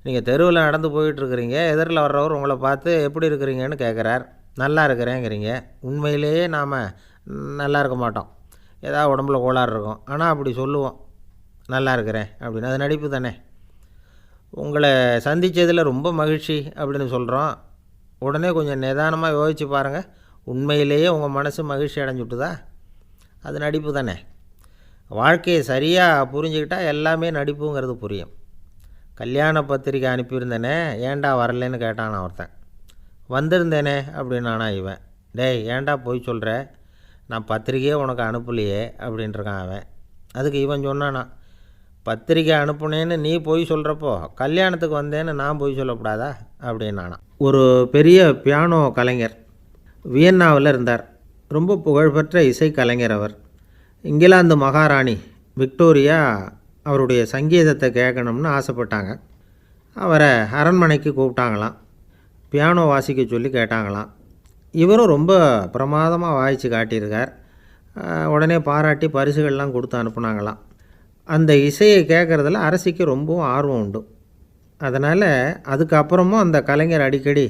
நீங்கள் தெருவில் நடந்து போயிட்டுருக்கிறீங்க, எதிரில் வர்றவர் உங்களை பார்த்து எப்படி இருக்கிறீங்கன்னு கேட்குறார். நல்லா இருக்கிறேங்கிறீங்க. உண்மையிலேயே நாம் நல்லா இருக்க மாட்டோம், ஏதாவது உடம்புல கோளாறு இருக்கும். ஆனால் அப்படி சொல்லுவோம், நல்லா இருக்கிறேன் அப்படின்னு. அது நடிப்பு தானே. உங்களை சந்தித்ததில் ரொம்ப மகிழ்ச்சி அப்படின்னு சொல்கிறோம். உடனே கொஞ்சம் நிதானமாக யோசித்து பாருங்கள், உண்மையிலேயே உங்கள் மனசு மகிழ்ச்சி அடைஞ்சுட்டுதா? அது நடிப்பு தானே. வாழ்க்கையை சரியாக புரிஞ்சுக்கிட்டால் எல்லாமே நடிப்புங்கிறது புரியும். கல்யாண பத்திரிக்கை அனுப்பியிருந்தேனே, ஏன்டா வரலன்னு கேட்டான் ஒருத்தன். வந்திருந்தேனே அப்படின்னானா இவன். டேய், ஏன்டா போய் சொல்கிற, நான் பத்திரிக்கையே உனக்கு அனுப்பலையே அப்படின்ட்டுருக்கான் அவன். அதுக்கு இவன் சொன்னானா, பத்திரிக்கை அனுப்புனேன்னு நீ போய் சொல்கிறப்போ கல்யாணத்துக்கு வந்தேன்னு நான் போய் சொல்லக்கூடாதா அப்படின்னானா. ஒரு பெரிய பியானோ கலைஞர் வியன்னாவில் இருந்தார். ரொம்ப புகழ்பெற்ற இசை கலைஞர் அவர். இங்கிலாந்து மகாராணி விக்டோரியா அவருடைய சங்கீதத்தை கேட்கணும்னு ஆசைப்பட்டாங்க. அவரை அரண்மனைக்கு கூப்பிட்டாங்களாம். பியானோ வாசிக்க சொல்லி கேட்டாங்களாம். இவரும் ரொம்ப பிரமாதமாக வாசித்து காட்டியிருக்கார். உடனே பாராட்டி பரிசுகள்லாம் கொடுத்து அனுப்புனாங்களாம். அந்த இசையை கேட்குறதுல அரசிக்கு ரொம்பவும் ஆர்வம் உண்டு. அதனால் அதுக்கப்புறமும் அந்த கலைஞர் அடிக்கடி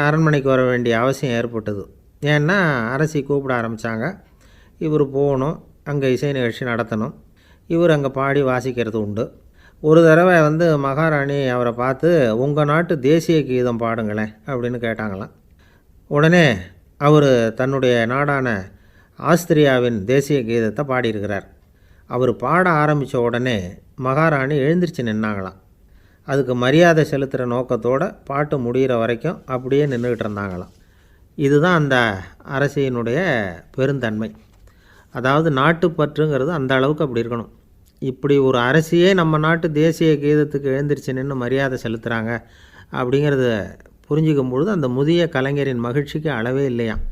அரண்மனைக்கு வர வேண்டிய அவசியம் ஏற்பட்டது. ஏன்னா அரசி கூப்பிட ஆரம்பித்தாங்க. இவர் போகணும், அங்கே இசை நிகழ்ச்சி நடத்தணும். இவர் அங்கே பாடி வாசிக்கிறது உண்டு. ஒரு தடவை மகாராணி அவரை பார்த்து, உங்கள் நாட்டு தேசிய கீதம் பாடுங்களேன் அப்படின்னு கேட்டாங்களாம். உடனே அவர் தன்னுடைய நாடான ஆஸ்திரியாவின் தேசிய கீதத்தை பாடியிருக்கிறார். அவர் பாட ஆரம்பித்த உடனே மகாராணி எழுந்திரிச்சு நின்னாங்களாம். அதுக்கு மரியாதை செலுத்துகிற நோக்கத்தோடு பாட்டு முடிகிற வரைக்கும் அப்படியே நின்றுக்கிட்டு இருந்தாங்களாம். இதுதான் அந்த அரசியினுடைய பெருந்தன்மை. அதாவது நாட்டுப்பற்றுங்கிறது அந்த அளவுக்கு அப்படி இருக்கணும். இப்படி ஒரு அரசியே நம்ம நாட்டு தேசிய கீதத்துக்கு எழுந்திரிச்சு நின்று மரியாதை செலுத்துகிறாங்க அப்படிங்கிறத புரிஞ்சிக்கும் பொழுது அந்த முதிய கலைஞரின் மகிழ்ச்சிக்கு அளவே இல்லையாம்.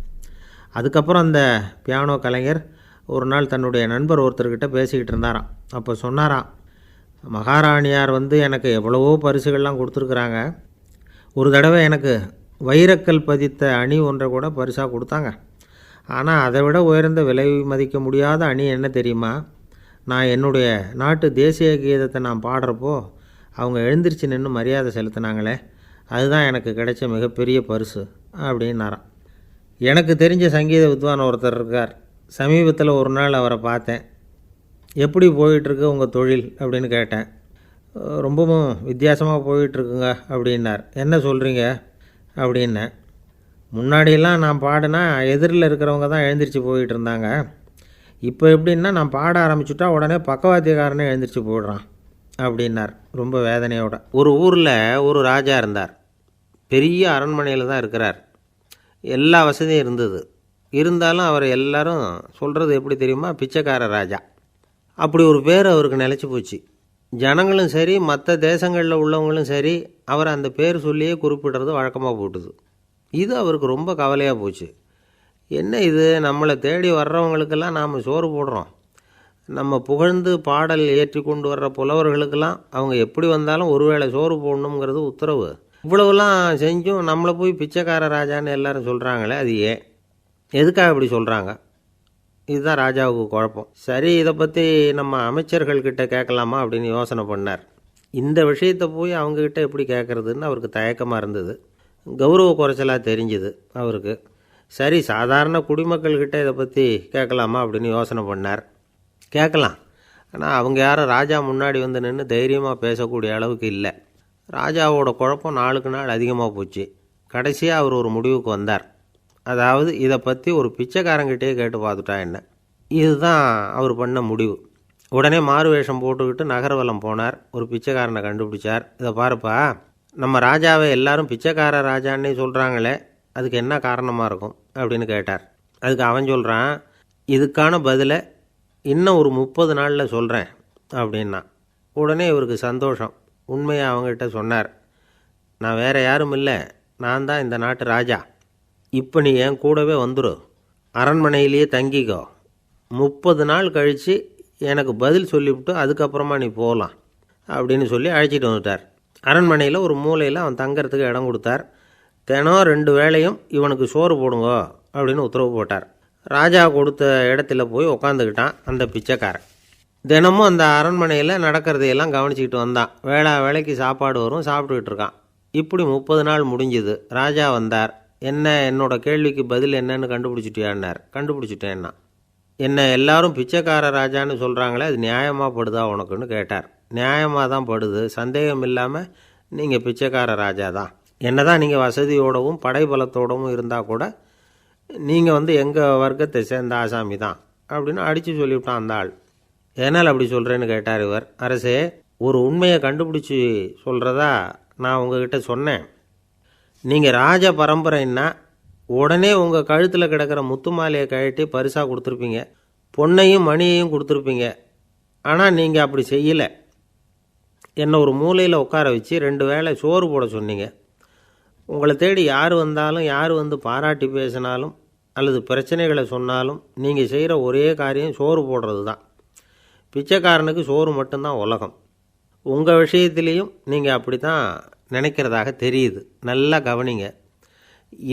அதுக்கப்புறம் அந்த பியானோ கலைஞர் ஒரு நாள் தன்னுடைய நண்பர் ஒருத்தர்கிட்ட பேசிக்கிட்டு இருந்தாராம். அப்போ சொன்னாராம், மகாராணியார் எனக்கு எவ்வளவோ பரிசுகள்லாம் கொடுத்துருக்குறாங்க. ஒரு தடவை எனக்கு வைரக்கல் பதித்த அணி ஒன்றை கூட பரிசாக கொடுத்தாங்க. ஆனால் அதை விட உயர்ந்த விலை மதிக்க முடியாத அணி என்ன தெரியுமா? நான் என்னுடைய நாட்டு தேசிய கீதத்தை நான் பாடுறப்போ அவங்க எழுந்திரிச்சு நின்று மரியாதை செலுத்தினாங்களே, அதுதான் எனக்கு கிடைச்ச மிகப்பெரிய பரிசு அப்படின்னாராம். எனக்கு தெரிஞ்ச சங்கீத வித்வான் ஒருத்தர் இருக்கார். சமீபத்தில் ஒரு நாள் அவரை பார்த்தேன். எப்படி போயிட்டுருக்கு உங்கள் தொழில் அப்படின்னு கேட்டேன். ரொம்பவும் வித்தியாசமாக போயிட்டுருக்குங்க அப்படின்னார். என்ன சொல்கிறீங்க அப்படின்னேன். முன்னாடியெல்லாம் நான் பாடினா எதிரில் இருக்கிறவங்க தான் எழுந்திரிச்சு போயிட்டு இருந்தாங்க. இப்போ எப்படின்னா நான் பாட ஆரம்பிச்சுட்டா உடனே பக்கவாத்தியக்காரனே எழுந்திரிச்சு போயிடுறான் அப்படின்னார் ரொம்ப வேதனையோட. ஒரு ஊரில் ஒரு ராஜா இருந்தார். பெரிய அரண்மனையில் தான் இருக்கிறார். எல்லா வசதியும் இருந்தது. இருந்தாலும் அவர் எல்லாரும் சொல்கிறது எப்படி தெரியுமா? பிச்சைக்கார ராஜா. அப்படி ஒரு பேர் அவருக்கு நிலச்சி போச்சு. ஜனங்களும் சரி, மற்ற தேசங்களில் உள்ளவங்களும் சரி, அவர் அந்த பேர் சொல்லியே குறிப்பிடுறது வழக்கமாக போட்டுது. இது அவருக்கு ரொம்ப கவலையாக போச்சு. என்ன இது, நம்மளை தேடி வர்றவங்களுக்கெல்லாம் நாம் சோறு போடுறோம். நம்ம புகழ்ந்து பாடல் ஏற்றி கொண்டு வர்ற புலவர்களுக்கெல்லாம் அவங்க எப்படி வந்தாலும் ஒருவேளை சோறு போடணுங்கிறது உத்தரவு. இவ்வளவுலாம் செஞ்சும் நம்மளை போய் பிச்சைக்கார ராஜான்னு எல்லாரும் சொல்கிறாங்களே, அது ஏன்? எதுக்காக இப்படி சொல்கிறாங்க? இதுதான் ராஜாவுக்கு குழப்பம். சரி, இதை பற்றி நம்ம அமைச்சர்கள்கிட்ட கேட்கலாமா அப்படின்னு யோசனை பண்ணார். இந்த விஷயத்தை போய் அவங்கக்கிட்ட எப்படி கேட்குறதுன்னு அவருக்கு தயக்கமாக இருந்தது. கௌரவ குறைச்சலாக தெரிஞ்சுது அவருக்கு. சரி, சாதாரண குடிமக்கள்கிட்ட இதை பற்றி கேட்கலாமா அப்படின்னு யோசனை பண்ணார். கேட்கலாம். ஆனால் அவங்க யாரும் ராஜா முன்னாடி வந்து நின்று தைரியமாக பேசக்கூடிய அளவுக்கு இல்லை. ராஜாவோட குழப்பம் நாளுக்கு நாள் அதிகமாக போச்சு. கடைசியாக அவர் ஒரு முடிவுக்கு வந்தார். அதாவது இதை பற்றி ஒரு பிச்சைக்காரங்கிட்டே கேட்டு பார்த்துட்டா என்ன. இதுதான் அவர் பண்ண முடிவு. உடனே மாறு வேஷம் போட்டுக்கிட்டு நகர்வலம் போனார். ஒரு பிச்சைக்காரனை கண்டுபிடிச்சார். இதை பாருப்பா, நம்ம ராஜாவை எல்லாரும் பிச்சைக்கார ராஜான்னே சொல்கிறாங்களே, அதுக்கு என்ன காரணமாக இருக்கும் அப்படின்னு கேட்டார். அதுக்கு அவன் சொல்கிறான், இதுக்கான பதிலை இன்னும் ஒரு 30 நாளில் சொல்கிறேன் அப்படின்னா. உடனே இவருக்கு சந்தோஷம். உண்மையை அவங்ககிட்ட சொன்னார். நான் வேறு யாரும் இல்லை, நான் தான் இந்த நாட்டு ராஜா. இப்போ நீ என் கூடவே வந்துடு, அரண்மனையிலேயே தங்கிக்கோ. 30 நாள் கழித்து எனக்கு பதில் சொல்லிவிட்டு அதுக்கப்புறமா நீ போகலாம் அப்படின்னு சொல்லி அழைச்சிட்டு வந்துட்டார். அரண்மனையில் ஒரு மூலையில் அவன் தங்கிறதுக்கு இடம் கொடுத்தார். தினம் 2 வேளையும் இவனுக்கு சோறு போடுங்க அப்படின்னு உத்தரவு போட்டார். ராஜா கொடுத்த இடத்துல போய் உக்காந்துக்கிட்டான் அந்த பிச்சைக்காரன். தினமும் அந்த அரண்மனையில் நடக்கிறதையெல்லாம் கவனிச்சிக்கிட்டு வந்தான். வேளைக்கு சாப்பாடு வரும், சாப்பிட்டுக்கிட்டு இருக்கான். இப்படி 30 நாள் முடிஞ்சுது. ராஜா வந்தார். என்ன, என்னோட கேள்விக்கு பதில் என்னன்னு கண்டுபிடிச்சிட்டியான்னார். கண்டுபிடிச்சிட்டேன்னா. என்ன எல்லாரும் பிச்சைக்கார ராஜான்னு சொல்கிறாங்களே, அது நியாயமாக படுதா உனக்குன்னு கேட்டார். நியாயமாக தான் படுது, சந்தேகம் இல்லாமல் நீங்கள் பிச்சைக்கார ராஜா தான். என்ன தான் நீங்கள் வசதியோடவும் படைபலத்தோடவும் இருந்தால் கூட நீங்கள் எங்கள் வர்க்கத்தை சேர்ந்த ஆசாமி தான் அப்படின்னு அடித்து சொல்லிவிட்டான் அந்த ஆள். ஏனால் அப்படி சொல்கிறேன்னு கேட்டார் இவர். அரசே, ஒரு உண்மையை கண்டுபிடிச்சி சொல்கிறதா நான் உங்ககிட்ட சொன்னேன். நீங்கள் ராஜ பரம்பரைன்னா உடனே உங்கள் கழுத்தில் கிடக்கிற முத்து மாலையை கழட்டி பரிசாக கொடுத்துருப்பீங்க, பொன்னையும் மணியையும் கொடுத்துருப்பீங்க. ஆனால் நீங்கள் அப்படி செய்யலை. என்னை ஒரு மூலையில் உட்கார வச்சு 2 வேளை சோறு போட சொன்னீங்க. உங்களை தேடி யார் வந்தாலும், யார் வந்து பாராட்டி பேசினாலும் அல்லது பிரச்சனைகளை சொன்னாலும் நீங்கள் செய்கிற ஒரே காரியம் சோறு போடுறது தான். பிச்சைக்காரனுக்கு சோறு மட்டும்தான் உலகம். உங்கள் விஷயத்துலேயும் நீங்கள் அப்படி தான் நினைக்கிறதாக தெரியுது. நல்லா கவனிங்க.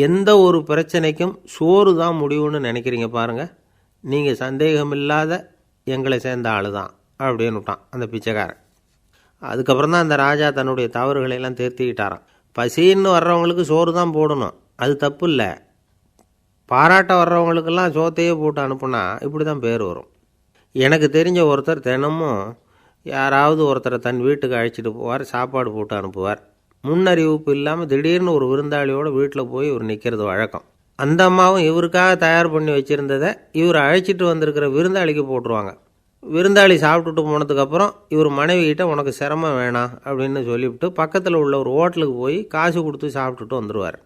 எந்த ஒரு பிரச்சனைக்கும் சோறு தான் முடிவுன்னு நினைக்கிறீங்க பாருங்கள். நீங்கள் சந்தேகமில்லாத எங்களை சேர்ந்த ஆள் தான் அப்படின்னு விட்டான் அந்த பிச்சைக்காரன். அதுக்கப்புறம் தான் அந்த ராஜா தன்னுடைய தவறுகளையெல்லாம் திருத்திக்கிட்டாராம். பசின்னு வர்றவங்களுக்கு சோறு தான் போடணும், அது தப்பு இல்லை. பாராட்ட வர்றவங்களுக்கெல்லாம் சோத்தையே போட்டு அனுப்புனா இப்படி தான் பேர் வரும். எனக்கு தெரிஞ்ச ஒருத்தர் தினமும் யாராவது ஒருத்தரை தன் வீட்டுக்கு அழைச்சிட்டு போவார், சாப்பாடு போட்டு அனுப்புவார். முன்னறிவிப்பு இல்லாமல் திடீர்னு ஒரு விருந்தாளியோட வீட்டில் போய் இவர் நிற்கிறது வழக்கம். அந்த அம்மாவும் இவருக்காக தயார் பண்ணி வச்சுருந்ததை இவர் அழைச்சிட்டு வந்திருக்கிற விருந்தாளிக்கு போட்டுருவாங்க. விருந்தாளி சாப்பிட்டுட்டு போனதுக்கப்புறம் இவர் மனைவிகிட்ட உனக்கு சிரமம் வேணாம் அப்படின்னு சொல்லிவிட்டு பக்கத்தில் உள்ள ஒரு ஹோட்டலுக்கு போய் காசு கொடுத்து சாப்பிட்டுட்டு வந்துடுவார்.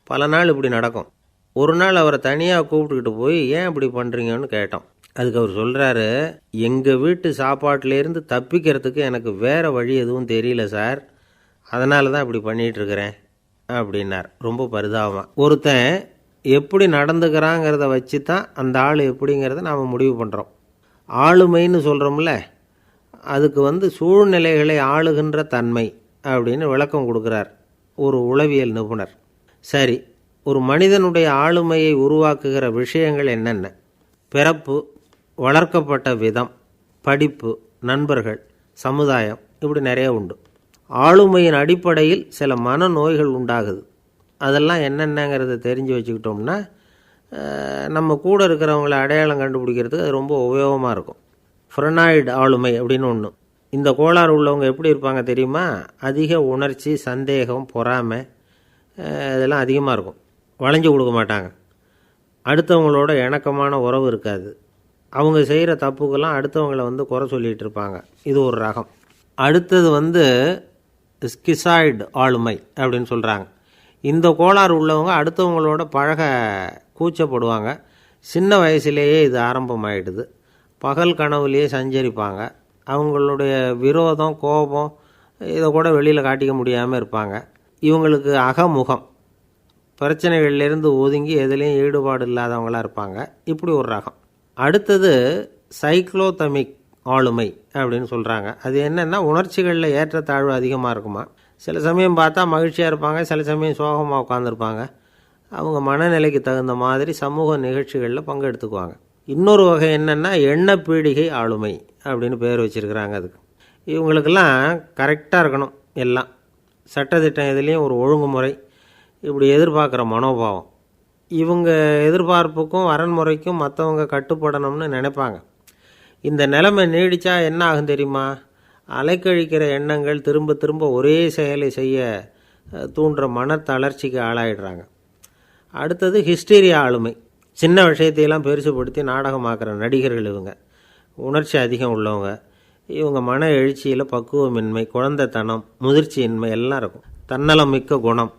பல நாள் இப்படி நடக்கும். ஒரு நாள் அவரை தனியாக கூப்பிட்டுக்கிட்டு போய் ஏன் இப்படி பண்ணுறீங்கன்னு கேட்டோம். அதுக்கு அவர் சொல்கிறாரு, எங்கள் வீட்டு சாப்பாட்டிலேருந்து தப்பிக்கிறதுக்கு எனக்கு வேறு வழி எதுவும் தெரியல சார், அதனால தான் இப்படி பண்ணிகிட்ருக்கிறேன் அப்படின்னார் ரொம்ப பரிதாபமாக. ஒருத்தன் எப்படி நடந்துக்கிறாங்கிறத வச்சு தான் அந்த ஆள் எப்படிங்கிறத நாம் முடிவு பண்ணுறோம். ஆளுமைன்னு சொல்கிறோம்ல, அதுக்கு சூழ்நிலைகளை ஆளுகின்ற தன்மை அப்படின்னு விளக்கம் கொடுக்குறார் ஒரு உளவியல் நிபுணர். சரி, ஒரு மனிதனுடைய ஆளுமையை உருவாக்குகிற விஷயங்கள் என்னென்ன? பிறப்பு, வளர்க்கப்பட்ட விதம், படிப்பு, நண்பர்கள், சமுதாயம், இப்படி நிறைய உண்டு. ஆளுமையின் அடிப்படையில் சில மனநோய்கள் உண்டாகுது. அதெல்லாம் என்னென்னங்கிறத தெரிஞ்சு வச்சுக்கிட்டோம்னா நம்ம கூட இருக்கிறவங்கள அடையாளம் கண்டுபிடிக்கிறதுக்கு அது ரொம்ப உபயோகமாக இருக்கும். ஃப்ரெனாய்டு ஆளுமை அப்படின்னு ஒன்று. இந்த கோளாறு உள்ளவங்க எப்படி இருப்பாங்க தெரியுமா? அதிக உணர்ச்சி, சந்தேகம், பொறாமை இதெல்லாம் அதிகமாக இருக்கும். வளைஞ்சு கொடுக்க மாட்டாங்க. அடுத்தவங்களோட இணக்கமான உறவு இருக்காது. அவங்க செய்கிற தப்புக்கெல்லாம் அடுத்தவங்களை குறை சொல்லிகிட்டு இருப்பாங்க. இது ஒரு ரகம். அடுத்தது ஸ்கிசாய்டு ஆளுமை அப்படின்னு சொல்கிறாங்க. இந்த கோளாறு உள்ளவங்க அடுத்தவங்களோட பழக கூச்சப்படுவாங்க. சின்ன வயசுலேயே இது ஆரம்பமாயிடுது. பகல் கனவுலேயே சஞ்சரிப்பாங்க. அவங்களுடைய விரோதம், கோபம் இதை கூட வெளியில் காட்டிக்க முடியாமல் இருப்பாங்க. இவங்களுக்கு அகமுகம், பிரச்சனைகள்லேருந்து ஒதுங்கி எதுலேயும் ஈடுபாடு இல்லாதவங்களாக இருப்பாங்க. இப்படி ஒரு ரகம். அடுத்தது சைக்ளோதமிக் ஆளுமை அப்படின்னு சொல்கிறாங்க. அது என்னென்னா, உணர்ச்சிகளில் ஏற்றத்தாழ்வு அதிகமாக இருக்குமா. சில சமயம் பார்த்தா மகிழ்ச்சியாக இருப்பாங்க, சில சமயம் சோகமாக உட்காந்துருப்பாங்க. அவங்க மனநிலைக்கு தகுந்த மாதிரி சமூக நிகழ்ச்சிகளில் பங்கெடுத்துக்குவாங்க. இன்னொரு வகை என்னென்னா எண்ணப்பீடிகை ஆளுமை அப்படின்னு பேர் வச்சுருக்கிறாங்க. அதுக்கு இவங்களுக்கெல்லாம் கரெக்டாக இருக்கணும், எல்லாம் சட்டத்திட்டம் எதுலேயும் ஒரு ஒழுங்குமுறை, இப்படி எதிர்பார்க்குற மனோபாவம். இவங்க எதிர்பார்ப்புக்கும் வரன்முறைக்கும் மற்றவங்க கட்டுப்படணும்னு நினைப்பாங்க. இந்த நிலைமை நீடித்தா என்ன ஆகும் தெரியுமா? அலைக்கழிக்கிற எண்ணங்கள் திரும்ப திரும்ப ஒரே செயலை செய்ய தூண்டுற மனத்தளர்ச்சிக்கு ஆளாயிடுறாங்க. அடுத்தது ஹிஸ்டீரியா ஆளுமை. சின்ன விஷயத்தையெல்லாம் பெருசுப்படுத்தி நாடகமாக்குற நடிகர்கள் இவங்க. உணர்ச்சி அதிகம் உள்ளவங்க. இவங்க மன எழுச்சியில் பக்குவமின்மை, குழந்தைத்தனம், முதிர்ச்சியின்மை எல்லாம் இருக்கும். தன்னலம் மிக்க குணம்.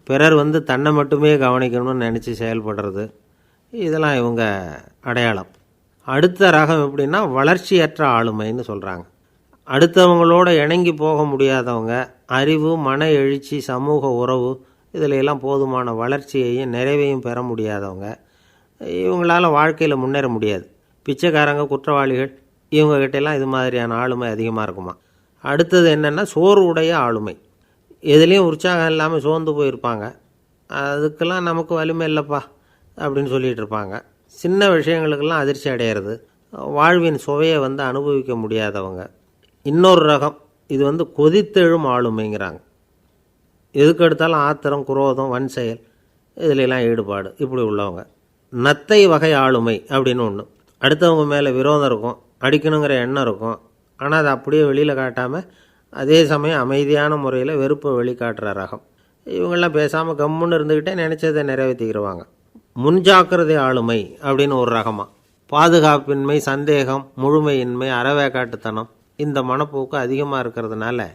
பிறர் தன்னை மட்டுமே கவனிக்கணும்னு நினச்சி செயல்படுறது, இதெல்லாம் இவங்க அடையாளம். அடுத்த ரகம் எப்படின்னா வளர்ச்சியற்ற ஆளுமைன்னு சொல்கிறாங்க. அடுத்தவங்களோட இணங்கி போக முடியாதவங்க, அறிவு, மன எழுச்சி, சமூக உறவு இதில் எல்லாம் போதுமான வளர்ச்சியையும் நிறைவையும் பெற முடியாதவங்க. இவங்களால் வாழ்க்கையில் முன்னேற முடியாது. பிச்சைக்காரங்க, குற்றவாளிகள், இவங்ககிட்டெல்லாம் இது மாதிரியான ஆளுமை அதிகமாக இருக்குமா. அடுத்தது என்னென்னா சோர்வுடைய ஆளுமை. எதுலேயும் உற்சாகம் இல்லாமல் சோர்ந்து போயிருப்பாங்க. அதுக்கெல்லாம் நமக்கு வலிமை இல்லைப்பா அப்படின்னு சொல்லிகிட்டு இருப்பாங்க. சின்ன விஷயங்களுக்கெல்லாம் அதிர்ச்சி அடையிறது, வாழ்வின் சுவையை அனுபவிக்க முடியாதவங்க. இன்னொரு ரகம் இது கொதித்தெழும் ஆளுமைங்கிறாங்க. எதுக்கு எடுத்தாலும் ஆத்திரம், குரோதம், வன் செயல் இதிலெல்லாம் ஈடுபாடு, இப்படி உள்ளவங்க. நத்தை வகை ஆளுமை அப்படின்னு ஒன்று. அடுத்தவங்க மேலே விரோதம் இருக்கும், அடிக்கணுங்கிற எண்ணம் இருக்கும். ஆனால் அதை அப்படியே வெளியில் காட்டாமல் அதே சமயம் அமைதியான முறையில் வெறுப்பை வெளிக்காட்டுற ரகம். இவங்கெல்லாம் பேசாமல் கம்முன்னு இருந்துக்கிட்டே நினச்சதை நிறைவேற்றிக்கிடுவாங்க. முன்ஜாக்கிரதை ஆளுமை அப்படின்னு ஒரு ரகமாக. பாதுகாப்பின்மை, சந்தேகம், முழுமையின்மை, அறவேக்காட்டுத்தனம் இந்த மனப்போக்கு அதிகமாக இருக்கிறதுனால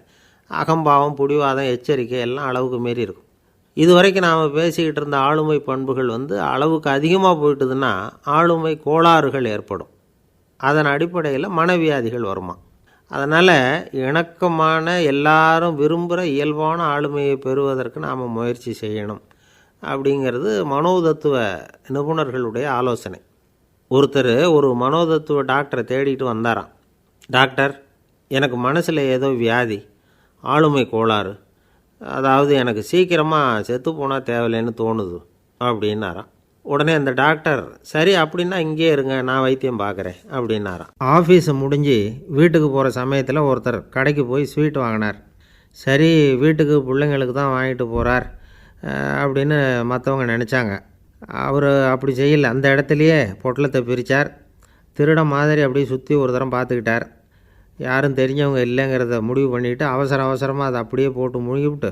அகம்பாவம், புடிவாதம், எச்சரிக்கை எல்லாம் அளவுக்கு மீறி இருக்கும். இதுவரைக்கும் நாம் பேசிக்கிட்டு இருந்த ஆளுமை பண்புகள் அளவுக்கு அதிகமாக போயிட்டுதுன்னா ஆளுமை கோளாறுகள் ஏற்படும். அதன் அடிப்படையில் மனவியாதிகள் வருமா. அதனால் இணக்கமான, எல்லாரும் விரும்புகிற இயல்பான ஆளுமையை பெறுவதற்கு நாம் முயற்சி செய்யணும் அப்படிங்கிறது மனோதத்துவ நிபுணர்களுடைய ஆலோசனை. ஒருத்தர் ஒரு மனோதத்துவ டாக்டரை தேடிட்டு வந்தாராம். டாக்டர், எனக்கு மனசில் ஏதோ வியாதி, ஆளுமை கோளாறு, அதாவது எனக்கு சீக்கிரமாக செத்து போனால் தேவையில்லைன்னு தோணுது அப்படின்னாராம். உடனே அந்த டாக்டர், சரி அப்படின்னா இங்கே இருங்க, நான் வைத்தியம் பார்க்குறேன் அப்படின்னாராம். ஆஃபீஸை முடிஞ்சு வீட்டுக்கு போகிற சமயத்தில் ஒருத்தர் கடைக்கு போய் ஸ்வீட் வாங்கினார். சரி, வீட்டுக்கு பிள்ளைங்களுக்கு தான் வாங்கிட்டு போகிறார் அப்படின்னு மற்றவங்க நினச்சாங்க. அவர் அப்படி செய்யலை. அந்த இடத்துலையே பொட்டலத்தை பிரித்தார். திருட மாதிரி அப்படியே சுற்றி ஒரு தரம் பார்த்துக்கிட்டார். யாரும் தெரிஞ்சவங்க இல்லைங்கிறத முடிவு பண்ணிவிட்டு அவசரமாக அதை அப்படியே போட்டு முழுங்கிவிட்டு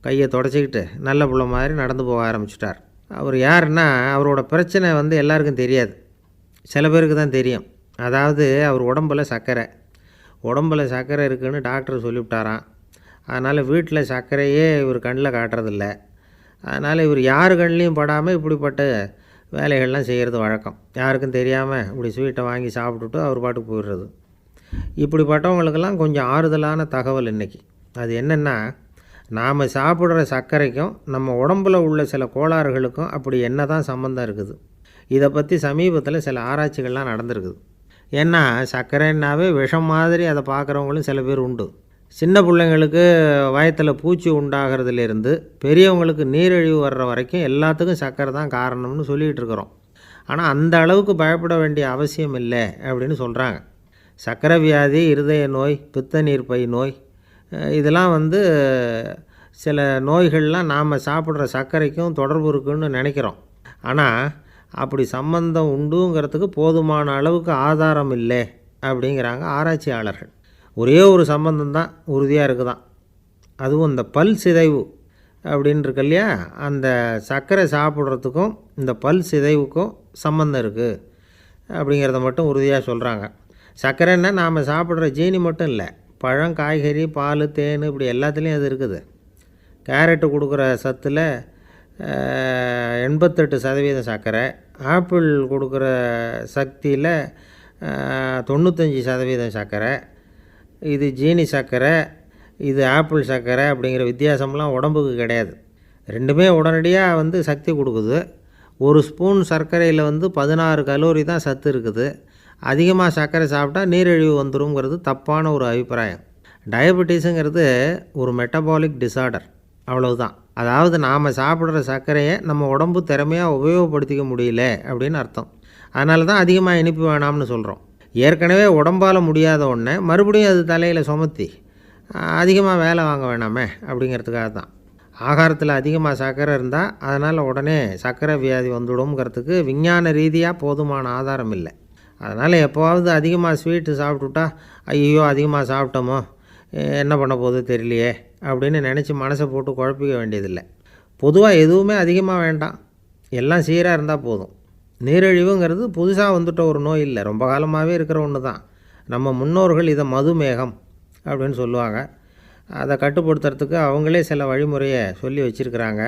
கையை தொடச்சிக்கிட்டு நல்ல பிள்ளை மாதிரி நடந்து போக ஆரம்பிச்சிட்டார். அவர் யாருன்னா, அவரோட பிரச்சனை எல்லாருக்கும் தெரியாது, சில பேருக்கு தான் தெரியும். அதாவது அவர் உடம்பில் சர்க்கரை இருக்குதுன்னு டாக்டர் சொல்லிவிட்டாராம். அதனால் வீட்டில் சர்க்கரையே இவர் கண்ணில் காட்டுறதில்ல. அதனால் இவர் யார் கண்ணிலையும் படாமல் இப்படிப்பட்ட வேலைகள்லாம் செய்கிறது வழக்கம். யாருக்கும் தெரியாமல் இப்படி ஸ்வீட்டை வாங்கி சாப்பிட்டுட்டு அவர் பாட்டுக்கு போயிடுறது. இப்படிப்பட்டவங்களுக்கெல்லாம் கொஞ்சம் ஆறுதலான தகவல் இன்றைக்கி. அது என்னென்னா, நாம் சாப்பிட்ற சர்க்கரைக்கும் நம்ம உடம்பில் உள்ள சில கோளாறுகளுக்கும் அப்படி என்ன தான் சம்மந்தம் இருக்குது. இதை பற்றி சமீபத்தில் சில ஆராய்ச்சிகள்லாம் நடந்திருக்குது. ஏன்னா சர்க்கரைன்னாவே விஷம் மாதிரி அதை பார்க்குறவங்களும் சில பேர் உண்டு. சின்ன பிள்ளைங்களுக்கு வயத்தில் பூச்சி உண்டாகிறதுலேருந்து பெரியவங்களுக்கு நீரிழிவு வர்ற வரைக்கும் எல்லாத்துக்கும் சர்க்கரை தான் காரணம்னு சொல்லிகிட்டு இருக்கிறோம். ஆனால் அந்த அளவுக்கு பயப்பட வேண்டிய அவசியம் இல்லை அப்படின்னு சொல்கிறாங்க. சர்க்கரை வியாதி, இருதய நோய், பித்த நீர்ப்பை நோய், இதெல்லாம் சில நோய்கள்லாம் நாம் சாப்பிட்ற சர்க்கரைக்கும் தொடர்பு இருக்குன்னு நினைக்கிறோம். ஆனால் அப்படி சம்பந்தம் உண்டுங்கிறதுக்கு போதுமான அளவுக்கு ஆதாரம் இல்லை அப்படிங்கிறாங்க ஆராய்ச்சியாளர்கள். ஒரே ஒரு சம்பந்தம் தான் உறுதியாக இருக்குதான். அதுவும் இந்த பல் சிதைவு அப்படின்னு இருக்கு இல்லையா, அந்த சர்க்கரை சாப்பிட்றதுக்கும் இந்த பல் சிதைவுக்கும் சம்பந்தம் இருக்குது அப்படிங்கிறத மட்டும் உறுதியாக சொல்கிறாங்க. சர்க்கரைன்னா நாம் சாப்பிட்ற ஜீனி மட்டும் இல்லை, பழம், காய்கறி, பால், தேன், இப்படி எல்லாத்துலேயும் அது இருக்குது. கேரட்டு கொடுக்குற சத்தில் 88% சர்க்கரை, ஆப்பிள் கொடுக்குற சக்தியில் 95% சர்க்கரை. இது ஜீனி சர்க்கரை, இது ஆப்பிள் சர்க்கரை அப்படிங்கிற வித்தியாசம்லாம் உடம்புக்கு கிடையாது. ரெண்டுமே உடனடியாக சக்தி கொடுக்குது. ஒரு ஸ்பூன் சர்க்கரையில் 16 கலோரி தான் சத்து இருக்குது. அதிகமாக சர்க்கரை சாப்பிட்டா நீரிழிவு வந்துருங்கிறது தப்பான ஒரு அபிப்பிராயம். டயபெட்டிஸுங்கிறது ஒரு மெட்டபாலிக் டிஸார்டர், அவ்வளவுதான். அதாவது நாம் சாப்பிட்ற சர்க்கரையை நம்ம உடம்பு திறமையாக உபயோகப்படுத்திக்க முடியல அப்படின்னு அர்த்தம். அதனால தான் அதிகமாக இனிப்பு வேணாம்னு சொல்கிறோம். ஏற்கனவே உடம்பால் முடியாத ஒன்றை மறுபடியும் அது தலையில் சுமத்தி அதிகமாக வேலை வாங்க வேணாமே அப்படிங்கிறதுக்காக தான். ஆகாரத்தில் அதிகமாக சர்க்கரை இருந்தால் அதனால் உடனே சர்க்கரை வியாதி வந்துடும்ங்கிறதுக்கு விஞ்ஞான ரீதியாக போதுமான ஆதாரம் இல்லை. அதனால் எப்போவாவது அதிகமாக ஸ்வீட்டு சாப்பிட்டுட்டா ஐயோ அதிகமாக சாப்பிட்டோமோ, என்ன பண்ண போகுது தெரியலையே அப்படின்னு நினச்சி மனசை போட்டு குழப்பிக்க வேண்டியதில்லை. பொதுவாக எதுவுமே அதிகமாக வேண்டாம், எல்லாம் சீராக இருந்தால் போதும். நீரிழிவுங்கிறது புதுசாக வந்துட்ட ஒரு நோய் இல்லை, ரொம்ப காலமாகவே இருக்கிற ஒன்று தான். நம்ம முன்னோர்கள் இதை மதுமேகம் அப்படின்னு சொல்லுவாங்க. அதை கட்டுப்படுத்துறதுக்கு அவங்களே சில வழிமுறையை சொல்லி வச்சுருக்கிறாங்க.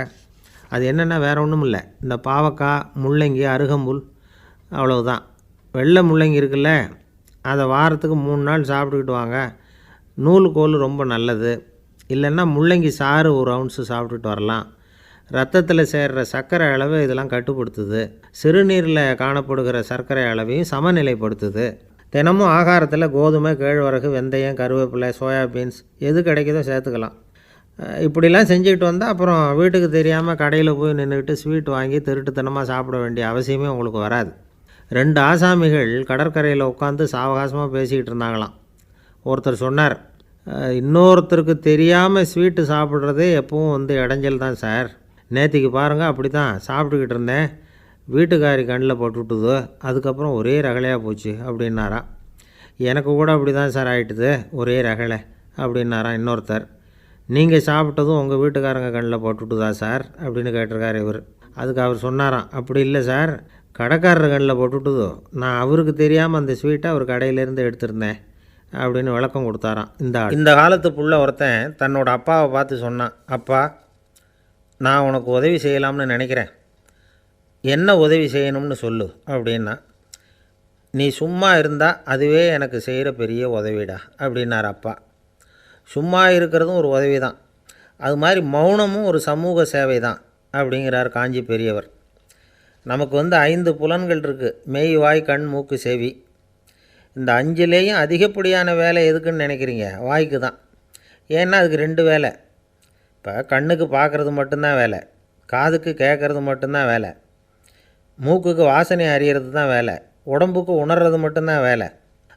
அது என்னென்னா வேறு ஒன்றும் இல்லை, இந்த பாவக்காய், முள்ளங்கி, அருகம்புல், அவ்வளவுதான். வெள்ளை முள்ளங்கி இருக்குல்ல, அதை வாரத்துக்கு 3 நாள் சாப்பிட்டுக்கிட்டு வாங்க. நூலுக்கோல் ரொம்ப நல்லது. இல்லைன்னா முள்ளங்கி சாறு 1 ounce சாப்பிட்டுட்டு வரலாம். ரத்தத்தில் சேர்கிற சர்க்கரை அளவை இதெல்லாம் கட்டுப்படுத்துது. சிறுநீரில் காணப்படுகிற சர்க்கரை அளவையும் சமநிலைப்படுத்துது. தினமும் ஆகாரத்தில் கோதுமை, கேழ்வரகு, வெந்தயம், கருவேப்பிலை, சோயாபீன்ஸ் எது கிடைக்குதோ சேர்த்துக்கலாம். இப்படிலாம் செஞ்சுக்கிட்டு வந்தால் அப்புறம் வீட்டுக்கு தெரியாமல் கடையில் போய் நின்றுக்கிட்டு ஸ்வீட் வாங்கி திருட்டுத்தனமாக சாப்பிட வேண்டிய அவசியமே உங்களுக்கு வராது. 2 ஆசாமிகள் கடற்கரையில் உட்காந்து சாவகாசமாக பேசிக்கிட்டு இருந்தாங்களாம். ஒருத்தர் சொன்னார், இன்னொருத்தருக்கு தெரியாமல் ஸ்வீட்டு சாப்பிட்றதே எப்பவும் இடைஞ்சல் தான் சார். நேற்றுக்கு பாருங்கள், அப்படி தான் சாப்பிட்டுக்கிட்டு இருந்தேன், வீட்டுக்காரி கண்ணில் போட்டுவிட்டுது, அதுக்கப்புறம் ஒரே ரகலையாக போச்சு அப்படின்னாராம். எனக்கு கூட அப்படி தான் சார் ஆகிட்டுது, ஒரே ரகலை அப்படின்னாராம் இன்னொருத்தர். நீங்கள் சாப்பிட்டதும் உங்கள் வீட்டுக்காரங்க கண்ணில் போட்டுவிட்டுதா சார் அப்படின்னு கேட்டிருக்கார் இவர். அதுக்கு அவர் சொன்னாராம், அப்படி இல்லை சார், கடைக்காரர் கண்ணில் போட்டுவிட்டுதோ, நான் அவருக்கு தெரியாமல் அந்த ஸ்வீட்டை அவர் கடையிலேருந்து எடுத்திருந்தேன் அப்படின்னு விளக்கம் கொடுத்தாராம். இந்த காலத்து புள்ள ஒருத்தன் தன்னோட அப்பாவை பார்த்து சொன்னான், அப்பா, நான் உனக்கு உதவி செய்யலாம்னு நினைக்கிறேன், என்ன உதவி செய்யணும்னு சொல்லு அப்படின்னா. நீ சும்மா இருந்தால் அதுவே எனக்கு செய்கிற பெரிய உதவிடா அப்படின்னார் அப்பா. சும்மா இருக்கிறதும் ஒரு உதவி தான், அது மாதிரி மௌனமும் ஒரு சமூக சேவை தான் அப்படிங்கிறார் காஞ்சி பெரியவர். நமக்கு 5 புலன்கள் இருக்குது, மெய், வாய், கண், மூக்கு, செவி. இந்த 5லேயும் அதிகப்படியான வேலை எதுக்குன்னு நினைக்கிறீங்க? வாய்க்கு தான். ஏன்னா அதுக்கு 2 வேலை. இப்போ கண்ணுக்கு பார்க்குறது மட்டும்தான் வேலை, காதுக்கு கேட்குறது மட்டும்தான் வேலை, மூக்குக்கு வாசனை அறியறது தான் வேலை, உடம்புக்கு உணர்றது மட்டும்தான் வேலை.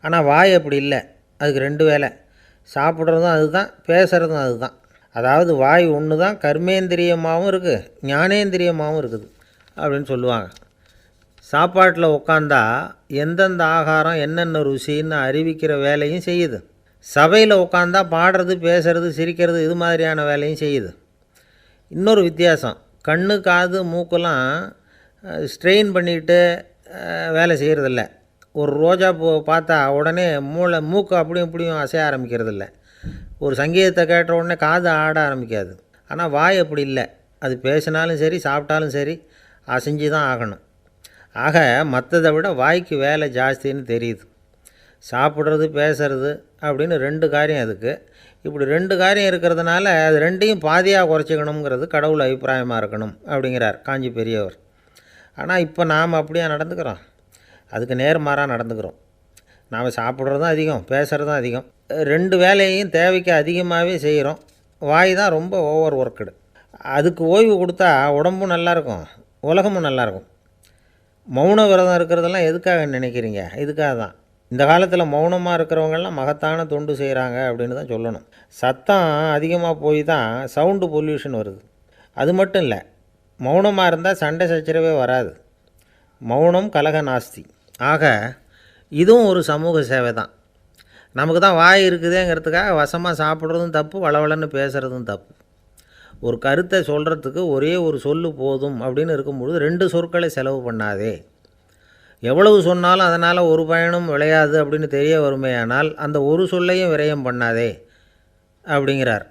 ஆனால் வாய் அப்படி இல்லை, அதுக்கு 2 வேலை, சாப்பிட்றதும் அதுதான், பேசுகிறதும் அதுதான். அதாவது வாய் ஒன்று தான் கர்மேந்திரியமாகவும் இருக்குது, ஞானேந்திரியமாகவும் இருக்குது அப்படின்னு சொல்லுவாங்க. சாப்பாட்டில் உட்காந்தா எந்தெந்த ஆகாரம் என்னென்ன ருசின்னு அறிவிக்கிற வேலையும் செய்யுது. சபையில் உட்காந்தா பாடுறது, பேசுகிறது, சிரிக்கிறது, இது மாதிரியான வேலையும் செய்யுது. இன்னொரு வித்தியாசம், கண்ணு, காது, மூக்கெல்லாம் ஸ்ட்ரெயின் பண்ணிக்கிட்டு வேலை செய்கிறதில்ல. ஒரு ரோஜா பூ பார்த்தா உடனே மூக்கு அப்படியும் இப்படியும் அசைய ஆரம்பிக்கிறதில்ல. ஒரு சங்கீதத்தை கேட்ட உடனே காது ஆட ஆரம்பிக்காது. ஆனால் வாய் அப்படி இல்லை, அது பேசினாலும் சரி சாப்பிட்டாலும் சரி அசைஞ்சு தான் ஆகணும். ஆக மற்றதை விட வாய்க்கு வேலை ஜாஸ்தின்னு தெரியுது. சாப்பிட்றது பேசுறது அப்படின்னு 2 காரியம் அதுக்கு. இப்படி 2 காரியம் இருக்கிறதுனால அது 2ஐயும் பாதியாக குறைச்சிக்கணுங்கிறது கடவுள் அபிப்பிராயமாக இருக்கணும் அப்படிங்கிறார் காஞ்சி பெரியவர். ஆனால் இப்போ நாம் அப்படியா நடந்துக்கிறோம்? அதுக்கு நேர்மாறாக நடந்துக்கிறோம். நாம் சாப்பிட்றதும் அதிகம், பேசுகிறதும் அதிகம், 2 வேலையையும் தேவைக்கு அதிகமாகவே செய்கிறோம். வாய் தான் ரொம்ப ஓவர் ஒர்க்குடு. அதுக்கு ஓய்வு கொடுத்தா உடம்பும் நல்லாயிருக்கும், உலகமும் நல்லாயிருக்கும். மௌன விரதம் இருக்கிறதெல்லாம் எதுக்காக நினைக்கிறீங்க? இதுக்காக தான். இந்த காலத்தில் மௌனமாக இருக்கிறவங்கெல்லாம் மகத்தான தொண்டு செய்கிறாங்க அப்படின்னு தான் சொல்லணும். சத்தம் அதிகமாக போய் தான் சவுண்டு பொல்யூஷன் வருது. அது மட்டும் இல்லை, மௌனமாக இருந்தால் சண்டை சச்சரவே வராது. மௌனம் கலக நாஸ்தி. ஆக இதுவும் ஒரு சமூக சேவை தான். நமக்கு தான் வாய் இருக்குதேங்கிறதுக்காக வசமாக சாப்பிட்றதும் தப்பு, வளவளன்னு பேசுகிறதும் தப்பு. ஒரு கருத்தை சொல்கிறதுக்கு ஒரே ஒரு சொல்லு போதும் அப்படின்னு இருக்கும்பொழுது 2 சொற்களை செலவு பண்ணாதே. எவ்வளவு சொன்னாலும் அதனால் ஒரு பயனும் விளையாது அப்படின்னு தெரிய வருமேயானால் அந்த ஒரு சொல்லையும் விரயம் பண்ணாதே அப்படிங்கிறார்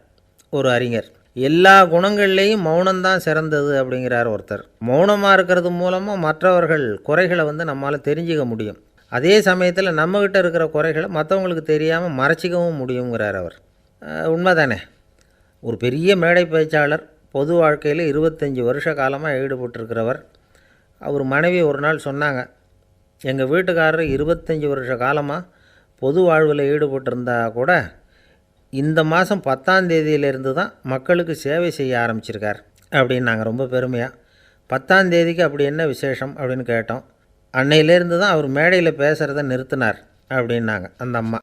ஒரு அறிஞர். எல்லா குணங்கள்லேயும் மௌனம்தான் சிறந்தது அப்படிங்கிறார் ஒருத்தர். மௌனமாக இருக்கிறது மூலமாக மற்றவர்கள் குறைகளை நம்மால் தெரிஞ்சிக்க முடியும். அதே சமயத்தில் நம்மக்கிட்ட இருக்கிற குறைகளை மற்றவங்களுக்கு தெரியாமல் மறைச்சிக்கவும் முடியுங்கிறார் அவர். உண்மைதானே? ஒரு பெரிய மேடை பேச்சாளர், பொது வாழ்க்கையில் 25 வருஷ காலமாக ஈடுபட்டிருக்கிறவர். அவர் மனைவி ஒரு நாள் சொன்னாங்க, எங்கள் வீட்டுக்காரர் 25 வருஷ காலமாக பொது வாழ்வில் ஈடுபட்டிருந்தா கூட இந்த மாதம் 10ஆம் தேதியிலேருந்து தான் மக்களுக்கு சேவை செய்ய ஆரம்பிச்சிருக்கார் அப்படின்னாங்க ரொம்ப பெருமையாக. 10ஆம் தேதிக்கு அப்படி என்ன விசேஷம் அப்படின்னு கேட்டோம். அன்னையிலேருந்து தான் அவர் மேடையில் பேசுகிறத நிறுத்தினார் அப்படின்னாங்க அந்த அம்மா.